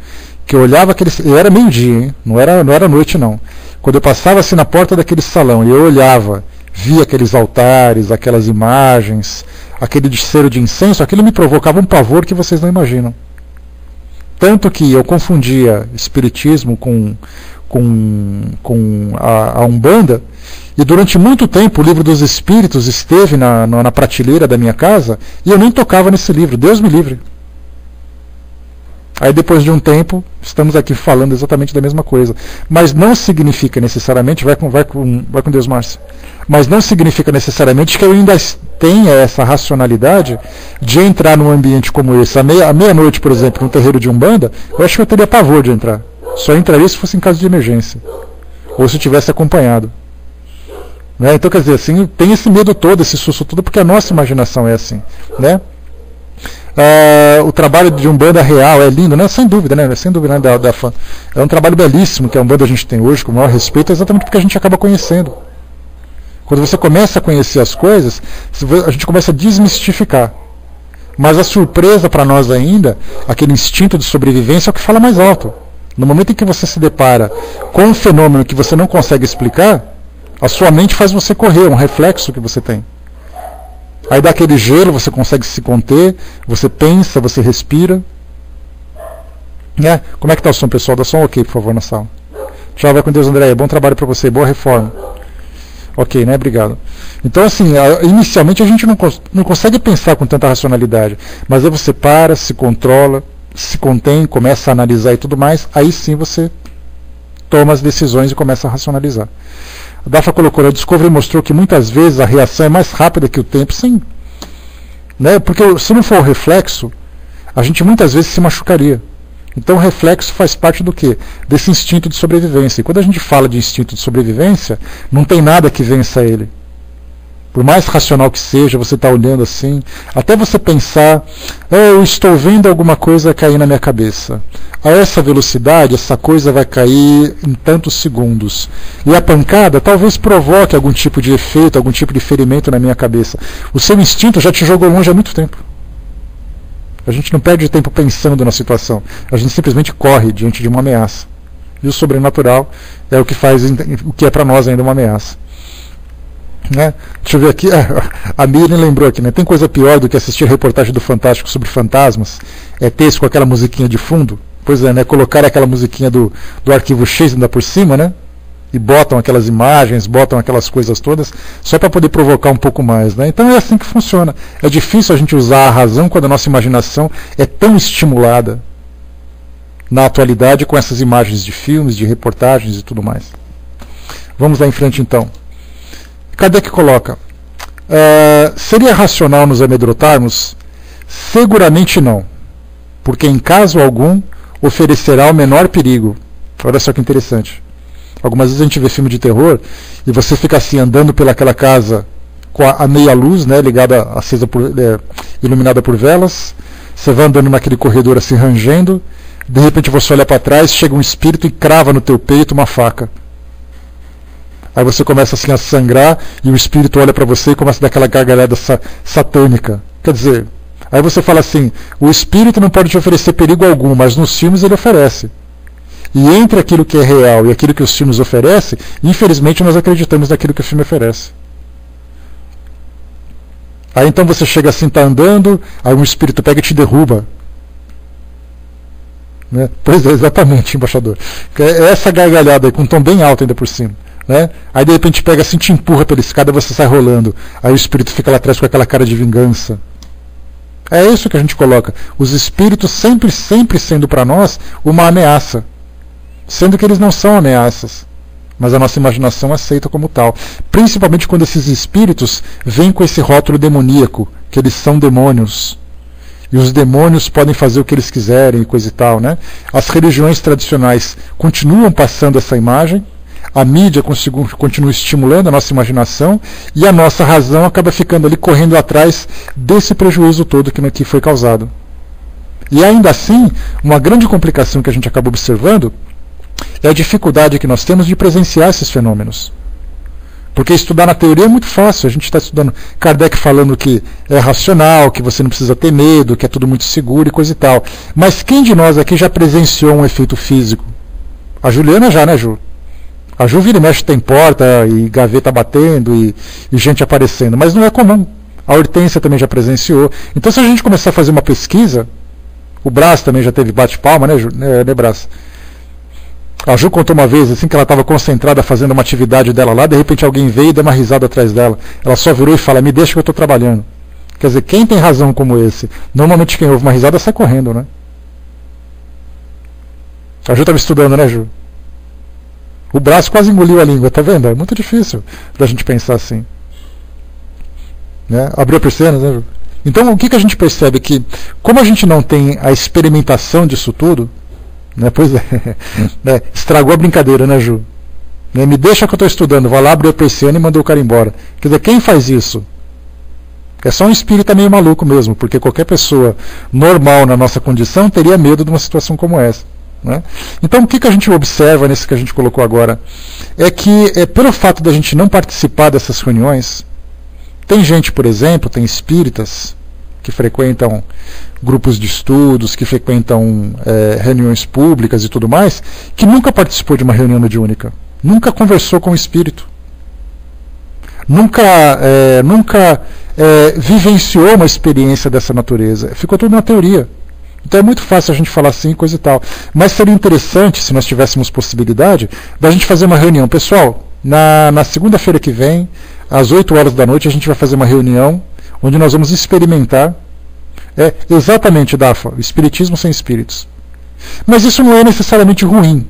que eu olhava era meio-dia, hein? Não era noite não. Quando eu passava assim na porta daquele salão e eu olhava, via aqueles altares, aquelas imagens, aquele cheiro de incenso, aquilo me provocava um pavor que vocês não imaginam. Tanto que eu confundia espiritismo com a Umbanda, e durante muito tempo o livro dos Espíritos esteve na prateleira da minha casa, e eu nem tocava nesse livro, Deus me livre. Aí depois de um tempo, estamos aqui falando exatamente da mesma coisa. Mas não significa necessariamente, vai com Deus, Márcio, mas não significa necessariamente que eu ainda tenha essa racionalidade de entrar num ambiente como esse. À meia-noite, por exemplo, num terreiro de Umbanda, eu acho que eu teria pavor de entrar. Só entraria se fosse em caso de emergência. Ou se tivesse acompanhado. Né? Então, quer dizer, assim, tem esse medo todo, esse susto todo, porque a nossa imaginação é assim. Né? O trabalho de Umbanda real é lindo, né? Sem dúvida, né? Sem dúvida, né? É um trabalho belíssimo que a Umbanda a gente tem hoje, com o maior respeito, exatamente porque a gente acaba conhecendo. Quando você começa a conhecer as coisas, a gente começa a desmistificar. Mas a surpresa para nós ainda, aquele instinto de sobrevivência é o que fala mais alto. No momento em que você se depara com um fenômeno que você não consegue explicar, a sua mente faz você correr, é um reflexo que você tem. Aí dá aquele gelo, você consegue se conter, você pensa, você respira. Como é que está o som, pessoal? Dá só um ok, por favor, na sala. Tchau, vai com Deus, André. Bom trabalho para você, boa reforma. Ok, né? Obrigado. Então, assim, inicialmente a gente não consegue pensar com tanta racionalidade, mas aí você para, se controla, se contém, começa a analisar e tudo mais, aí sim você toma as decisões e começa a racionalizar. A Dafa colocou, a Discovery mostrou que muitas vezes a reação é mais rápida que o tempo, sim. Né? Porque se não for o reflexo, a gente muitas vezes se machucaria. Então o reflexo faz parte do quê? Desse instinto de sobrevivência. E quando a gente fala de instinto de sobrevivência, não tem nada que vença ele. Por mais racional que seja, você está olhando assim, até você pensar, eu estou vendo alguma coisa cair na minha cabeça. A essa velocidade, essa coisa vai cair em tantos segundos. E a pancada talvez provoque algum tipo de efeito, algum tipo de ferimento na minha cabeça. O seu instinto já te jogou longe há muito tempo. A gente não perde tempo pensando na situação. A gente simplesmente corre diante de uma ameaça. E o sobrenatural é o que faz o que é para nós ainda uma ameaça. Né? Deixa eu ver aqui. A Miriam lembrou aqui, né? Tem coisa pior do que assistir a reportagem do Fantástico sobre fantasmas? É texto com aquela musiquinha de fundo? Pois é, né? Colocar aquela musiquinha do arquivo X ainda por cima, né? E botam aquelas imagens, botam aquelas coisas todas, só para poder provocar um pouco mais. Né? Então é assim que funciona. É difícil a gente usar a razão quando a nossa imaginação é tão estimulada na atualidade com essas imagens de filmes, de reportagens e tudo mais. Vamos lá em frente então. Kardec coloca, seria racional nos amedrontarmos? Seguramente não, porque em caso algum oferecerá o menor perigo. Olha só que interessante. Algumas vezes a gente vê filme de terror e você fica assim andando pelaquela casa com a meia luz, né, ligada, acesa iluminada por velas. Você vai andando naquele corredor assim rangendo, de repente você olha para trás, chega um espírito e crava no teu peito uma faca. Aí você começa assim a sangrar e o espírito olha para você e começa a dar aquela gargalhada satânica. Quer dizer, aí você fala assim, o espírito não pode te oferecer perigo algum, mas nos filmes ele oferece. E entre aquilo que é real e aquilo que os filmes oferecem, infelizmente nós acreditamos naquilo que o filme oferece. Aí então você chega assim, está andando, aí um espírito pega e te derruba. Né? Pois é, exatamente, embaixador. É essa gargalhada aí, com um tom bem alto ainda por cima. Né? Aí de repente pega assim, te empurra pela escada e você sai rolando. Aí o espírito fica lá atrás com aquela cara de vingança. É isso que a gente coloca. Os espíritos sempre sendo para nós uma ameaça. Sendo que eles não são ameaças, mas a nossa imaginação aceita como tal. Principalmente quando esses espíritos vêm com esse rótulo demoníaco, que eles são demônios. E os demônios podem fazer o que eles quiserem e coisa e tal. Né? As religiões tradicionais continuam passando essa imagem, a mídia continua estimulando a nossa imaginação e a nossa razão acaba ficando ali correndo atrás desse prejuízo todo que foi causado. E ainda assim, uma grande complicação que a gente acaba observando é a dificuldade que nós temos de presenciar esses fenômenos. Porque estudar na teoria é muito fácil. A gente está estudando Kardec falando que é racional, que você não precisa ter medo, que é tudo muito seguro e coisa e tal. Mas quem de nós aqui já presenciou um efeito físico? A Juliana já, né, Ju? A Ju vira e mexe, tem porta e gaveta batendo e gente aparecendo. Mas não é comum. A Hortência também já presenciou. Então se a gente começar a fazer uma pesquisa, o Brás também já teve bate-palma, né, Ju? Né, Brás? A Ju contou uma vez assim que ela estava concentrada fazendo uma atividade dela lá, de repente alguém veio e deu uma risada atrás dela. Ela só virou e fala, me deixa que eu estou trabalhando. Quer dizer, quem tem razão como esse? Normalmente quem ouve uma risada sai correndo, né? A Ju estava estudando, né, Ju? O braço quase engoliu a língua, tá vendo? É muito difícil da gente pensar assim. Né? Abriu a persiana, né, Ju? Então o que a gente percebe? Que como a gente não tem a experimentação disso tudo, né, pois é, né, estragou a brincadeira, né, Ju? Né, me deixa que eu estou estudando, vai lá, abriu a persiana e mandou o cara embora. Quer dizer, quem faz isso? É só um espírita meio maluco mesmo, porque qualquer pessoa normal na nossa condição teria medo de uma situação como essa. Né? Então o que a gente observa nesse que a gente colocou agora é que pelo fato da gente não participar dessas reuniões, tem gente, por exemplo, tem espíritas que frequentam grupos de estudos, que frequentam reuniões públicas e tudo mais, que nunca participou de uma reunião mediúnica, nunca conversou com o espírito, nunca vivenciou uma experiência dessa natureza, ficou tudo na teoria. Então é muito fácil a gente falar assim, coisa e tal. Mas seria interessante, se nós tivéssemos possibilidade, da gente fazer uma reunião. Pessoal, na segunda-feira que vem, às 8 horas da noite, a gente vai fazer uma reunião onde nós vamos experimentar exatamente, Dafa, o espiritismo sem espíritos. Mas isso não é necessariamente ruim,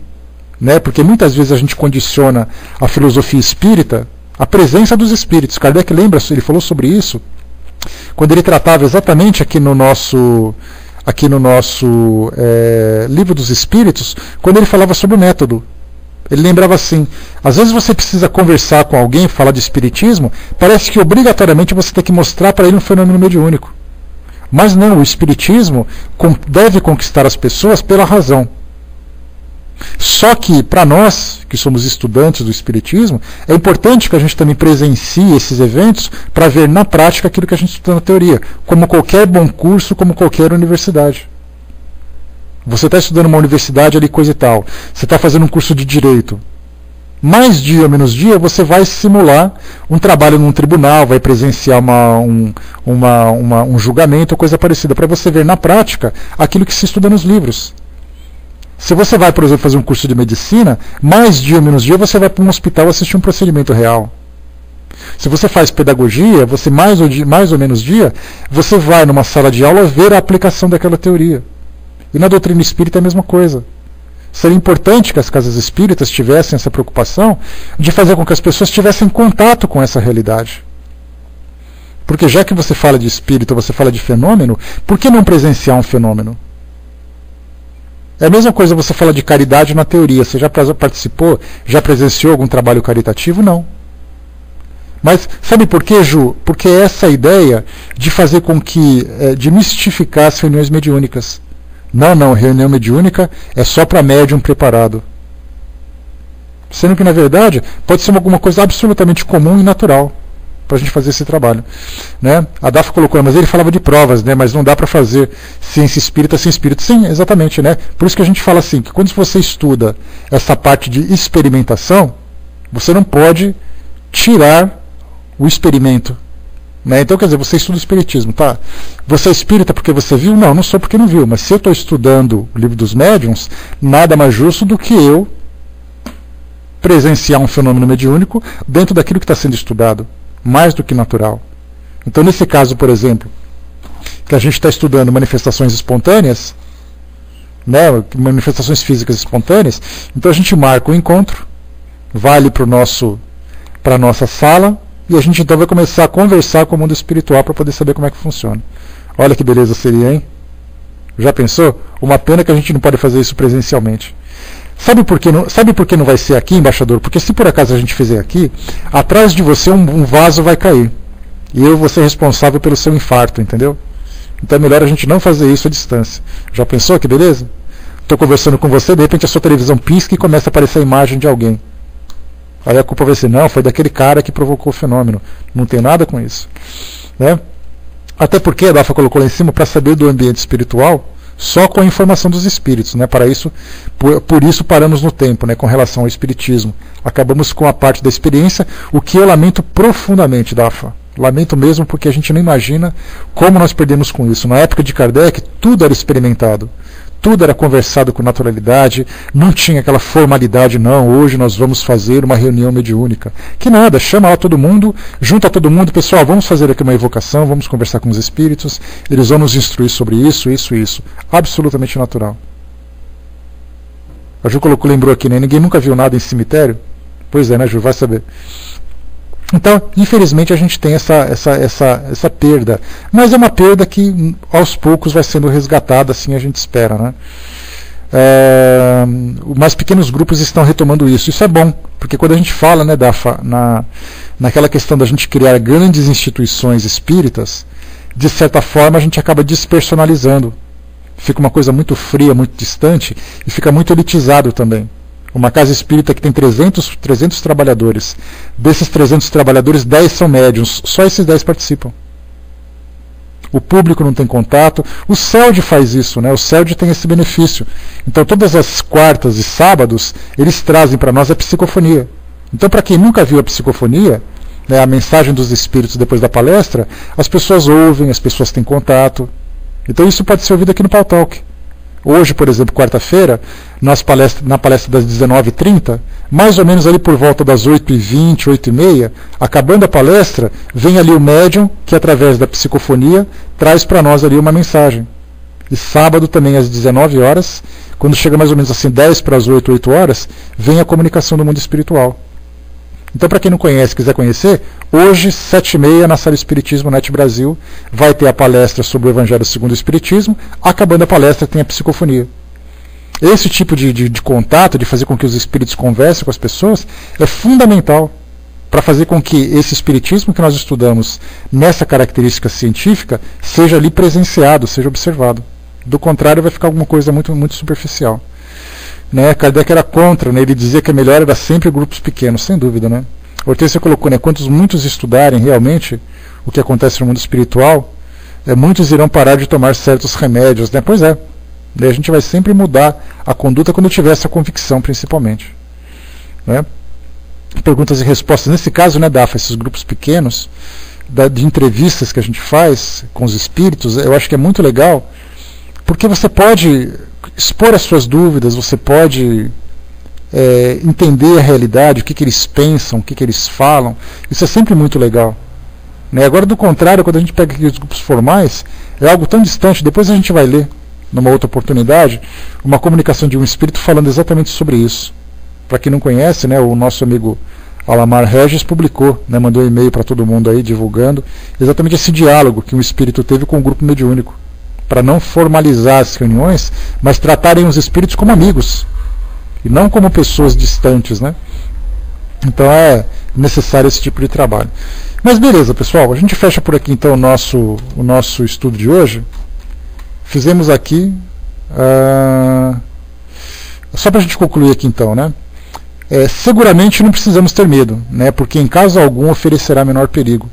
né? Porque muitas vezes a gente condiciona a filosofia espírita à presença dos espíritos. Kardec lembra, ele falou sobre isso, quando ele tratava exatamente aqui no nosso Livro dos Espíritos, quando ele falava sobre o método. Ele lembrava assim, às vezes você precisa conversar com alguém, falar de espiritismo, parece que obrigatoriamente você tem que mostrar para ele um fenômeno mediúnico. Mas não, o espiritismo deve conquistar as pessoas pela razão. Só que, para nós, que somos estudantes do espiritismo, é importante que a gente também presencie esses eventos para ver na prática aquilo que a gente estuda na teoria, como qualquer bom curso, como qualquer universidade. Você está estudando uma universidade ali, coisa e tal, você está fazendo um curso de direito. Mais dia ou menos dia, você vai simular um trabalho num tribunal, vai presenciar um julgamento ou coisa parecida, para você ver na prática aquilo que se estuda nos livros. Se você vai, por exemplo, fazer um curso de medicina, mais dia ou menos dia você vai para um hospital assistir um procedimento real. Se você faz pedagogia, você mais ou menos dia, você vai numa sala de aula ver a aplicação daquela teoria. E na doutrina espírita é a mesma coisa. Seria importante que as casas espíritas tivessem essa preocupação de fazer com que as pessoas tivessem contato com essa realidade. Porque já que você fala de espírito, você fala de fenômeno, por que não presenciar um fenômeno? É a mesma coisa você falar de caridade na teoria. Você já participou, já presenciou algum trabalho caritativo? Não. Mas sabe por quê, Ju? Porque é essa ideia de fazer com que, de mistificar as reuniões mediúnicas. Não, reunião mediúnica é só para médium preparado. Sendo que, na verdade, pode ser alguma coisa absolutamente comum e natural para a gente fazer esse trabalho, né? A Dafa colocou, mas ele falava de provas, né? Mas não dá para fazer ciência espírita sem espírito. Sim, exatamente, né? Por isso que a gente fala assim, que quando você estuda essa parte de experimentação, você não pode tirar o experimento, né? Então, quer dizer, você estuda o espiritismo, tá? Você é espírita porque você viu? Não sou porque não viu, mas se eu estou estudando o Livro dos Médiuns, nada mais justo do que eu presenciar um fenômeno mediúnico dentro daquilo que está sendo estudado. Mais do que natural. Então, nesse caso, por exemplo, que a gente está estudando manifestações espontâneas, né, manifestações físicas espontâneas, então a gente marca o encontro, vai ali para a nossa sala, e a gente então vai começar a conversar com o mundo espiritual para poder saber como é que funciona. Olha que beleza seria, hein? Já pensou? Uma pena que a gente não pode fazer isso presencialmente. Sabe por que não vai ser aqui, embaixador? Porque se por acaso a gente fizer aqui, atrás de você um vaso vai cair. E eu vou ser responsável pelo seu infarto, entendeu? Então é melhor a gente não fazer isso à distância. Já pensou que beleza? Estou conversando com você, de repente a sua televisão pisca e começa a aparecer a imagem de alguém. Aí a culpa vai ser, não, foi daquele cara que provocou o fenômeno. Não tem nada com isso, né? Até porque a Dafa colocou lá em cima, para saber do ambiente espiritual, só com a informação dos espíritos, né? Para isso, por isso paramos no tempo, né? Com relação ao espiritismo. Acabamos com a parte da experiência, o que eu lamento profundamente, Dafa. Lamento mesmo, porque a gente não imagina como nós perdemos com isso. Na época de Kardec, tudo era experimentado. Tudo era conversado com naturalidade, não tinha aquela formalidade, não, hoje nós vamos fazer uma reunião mediúnica. Que nada, chama lá todo mundo, junta todo mundo, pessoal, vamos fazer aqui uma evocação, vamos conversar com os espíritos, eles vão nos instruir sobre isso, isso e isso. Absolutamente natural. A Ju lembrou aqui, né? Ninguém nunca viu nada em cemitério? Pois é, né, Ju? Vai saber. Então, infelizmente, a gente tem essa perda. Mas é uma perda que, aos poucos, vai sendo resgatada, assim a gente espera, né? Mais pequenos grupos estão retomando isso. Isso é bom, porque quando a gente fala, né, naquela questão da gente criar grandes instituições espíritas, de certa forma a gente acaba despersonalizando. Fica uma coisa muito fria, muito distante, e fica muito elitizado também. Uma casa espírita que tem 300 trabalhadores. Desses 300 trabalhadores, 10 são médiuns. Só esses 10 participam. o público não tem contato. O CELD faz isso, né? O CELD tem esse benefício. Então todas as quartas e sábados eles trazem para nós a psicofonia. Então para quem nunca viu a psicofonia, né, a mensagem dos espíritos depois da palestra, as pessoas ouvem, as pessoas têm contato. Então isso pode ser ouvido aqui no Pau Talk. Hoje, por exemplo, quarta-feira, na palestra das 19h30, mais ou menos ali por volta das 8h20, 8h30, acabando a palestra, vem ali o médium que, através da psicofonia, traz para nós ali uma mensagem. E sábado também, às 19 horas, quando chega mais ou menos assim 10 para as 8, 8 horas, vem a comunicação do mundo espiritual. Então, para quem não conhece, quiser conhecer, hoje, 7h30, na Sala Espiritismo Net Brasil, vai ter a palestra sobre o Evangelho segundo o Espiritismo. Acabando a palestra, tem a psicofonia. Esse tipo de contato, de fazer com que os espíritos conversem com as pessoas, é fundamental para fazer com que esse espiritismo que nós estudamos nessa característica científica seja ali presenciado, seja observado. Do contrário, vai ficar alguma coisa muito, muito superficial. Né? Kardec era contra, né? Ele dizia que a melhor era sempre grupos pequenos, sem dúvida. Né? Hortência colocou, né? Quantos muitos estudarem realmente o que acontece no mundo espiritual, muitos irão parar de tomar certos remédios. Né? Pois é, daí a gente vai sempre mudar a conduta quando tiver essa convicção, principalmente. Né? Perguntas e respostas. Nesse caso, né, Dafa, esses grupos pequenos, de entrevistas que a gente faz com os espíritos, eu acho que é muito legal, porque você pode expor as suas dúvidas, você pode entender a realidade, o que eles pensam, o que eles falam. Isso é sempre muito legal. Né? Agora, do contrário, quando a gente pega aqui os grupos formais, é algo tão distante. Depois a gente vai ler, numa outra oportunidade, uma comunicação de um espírito falando exatamente sobre isso. Para quem não conhece, né, o nosso amigo Alamar Regis publicou, né, mandou um e-mail para todo mundo aí, divulgando exatamente esse diálogo que um espírito teve com o grupo mediúnico, para não formalizar as reuniões, mas tratarem os espíritos como amigos, e não como pessoas distantes. Né? Então é necessário esse tipo de trabalho. Mas beleza, pessoal, a gente fecha por aqui então o nosso estudo de hoje. Fizemos aqui, só para a gente concluir aqui então, né? Seguramente não precisamos ter medo, né? Porque em caso algum oferecerá menor perigo.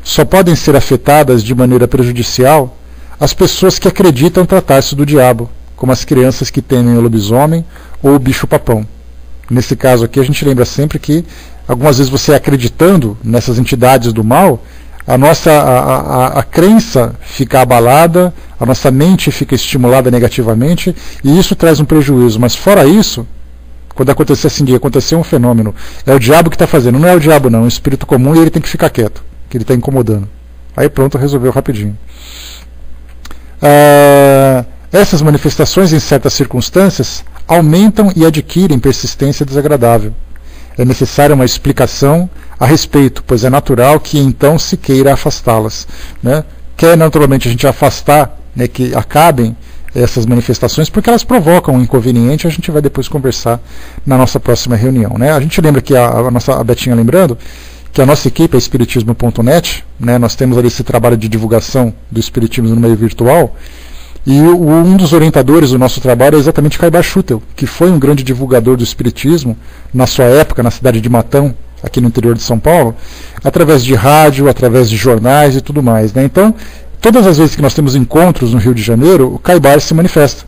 Só podem ser afetadas de maneira prejudicial as pessoas que acreditam tratar-se do diabo, como as crianças que temem o lobisomem ou o bicho-papão. Nesse caso aqui, a gente lembra sempre que, algumas vezes você acreditando nessas entidades do mal, a crença fica abalada, a nossa mente fica estimulada negativamente, e isso traz um prejuízo. Mas fora isso, quando acontecer assim, de acontecer um fenômeno, é o diabo que está fazendo, não é o diabo não, é um espírito comum, e ele tem que ficar quieto, que ele está incomodando. Aí pronto, resolveu rapidinho. Essas manifestações, em certas circunstâncias, aumentam e adquirem persistência desagradável. É necessária uma explicação a respeito, pois é natural que então se queira afastá-las. Né? Quer naturalmente a gente afastar, né, que acabem essas manifestações, porque elas provocam um inconveniente. A gente vai depois conversar na nossa próxima reunião. Né? A gente lembra que a Betinha lembrando que a nossa equipe é espiritismo.net, né, nós temos ali esse trabalho de divulgação do espiritismo no meio virtual, e um dos orientadores do nosso trabalho é exatamente Caibar Schutel, que foi um grande divulgador do espiritismo na sua época, na cidade de Matão, aqui no interior de São Paulo, através de rádio, através de jornais e tudo mais. Né? Então, todas as vezes que nós temos encontros no Rio de Janeiro, o Caibar se manifesta.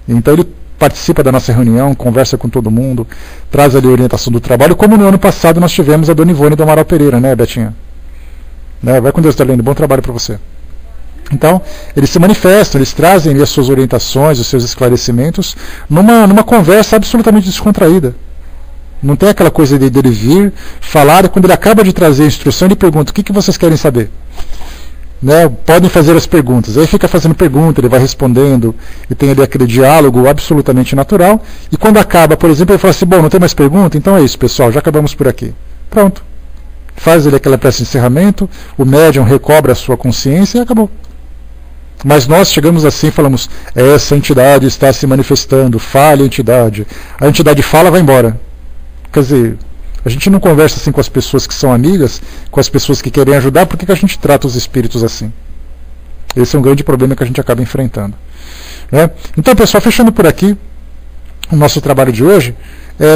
Então ele participa da nossa reunião, conversa com todo mundo, traz ali a orientação do trabalho, como no ano passado nós tivemos a Dona Ivone do Amaral Pereira, né, Betinha? Né? Vai com Deus, Darlene, bom trabalho para você. Então, eles se manifestam, eles trazem ali as suas orientações, os seus esclarecimentos, numa conversa absolutamente descontraída. Não tem aquela coisa dele vir, falar, e quando ele acaba de trazer a instrução, ele pergunta: o que vocês querem saber? Né, podem fazer as perguntas. Aí fica fazendo pergunta, ele vai respondendo, e tem ali aquele diálogo absolutamente natural. E quando acaba, por exemplo, ele fala assim: bom, não tem mais pergunta? Então é isso, pessoal, já acabamos por aqui. Pronto. Faz ele aquela prece de encerramento, o médium recobra a sua consciência e acabou. Mas nós chegamos assim e falamos: essa entidade está se manifestando, fale a entidade fala, vai embora. Quer dizer, a gente não conversa assim com as pessoas que são amigas, com as pessoas que querem ajudar. Por que a gente trata os espíritos assim? Esse é um grande problema que a gente acaba enfrentando. Né? Então, pessoal, fechando por aqui o nosso trabalho de hoje.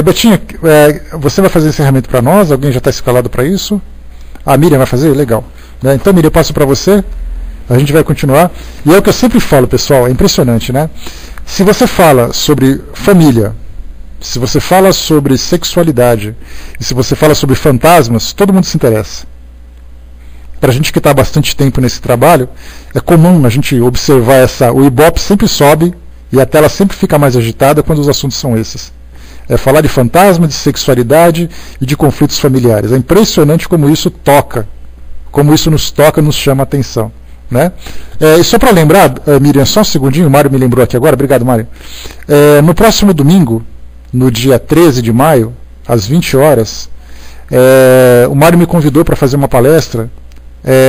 Betinha, você vai fazer encerramento para nós? Alguém já está escalado para isso? A Miriam vai fazer? Legal. Né? Então, Miriam, eu passo para você. A gente vai continuar. E é o que eu sempre falo, pessoal, é impressionante, né? Se você fala sobre família, se você fala sobre sexualidade, e se você fala sobre fantasmas, todo mundo se interessa. Para a gente que está há bastante tempo nesse trabalho, é comum a gente observar o Ibope sempre sobe e a tela sempre fica mais agitada quando os assuntos são esses. É falar de fantasma, de sexualidade e de conflitos familiares. É impressionante como isso toca, como isso nos toca, nos chama a atenção. Né? E só para lembrar, Miriam, só um segundinho, o Mário me lembrou aqui agora, obrigado, Mário. No próximo domingo, no dia 13 de maio, às 20 horas, o Mário me convidou para fazer uma palestra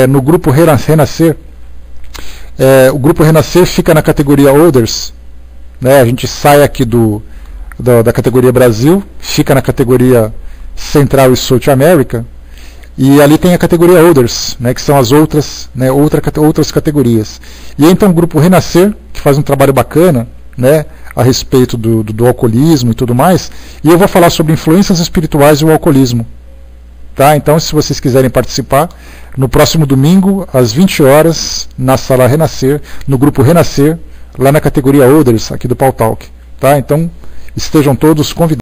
no grupo Renascer. O grupo Renascer fica na categoria Others, né? A gente sai aqui da categoria Brasil, fica na categoria Central e South America, e ali tem a categoria Others, né, que são as outras, né, outras categorias. E então o grupo Renascer, que faz um trabalho bacana, né, a respeito do alcoolismo e tudo mais, e eu vou falar sobre influências espirituais e o alcoolismo. Tá? Então, se vocês quiserem participar, no próximo domingo, às 20 horas, na sala Renascer, no grupo Renascer, lá na categoria Others, aqui do Pautalk. Tá? Então, estejam todos convidados.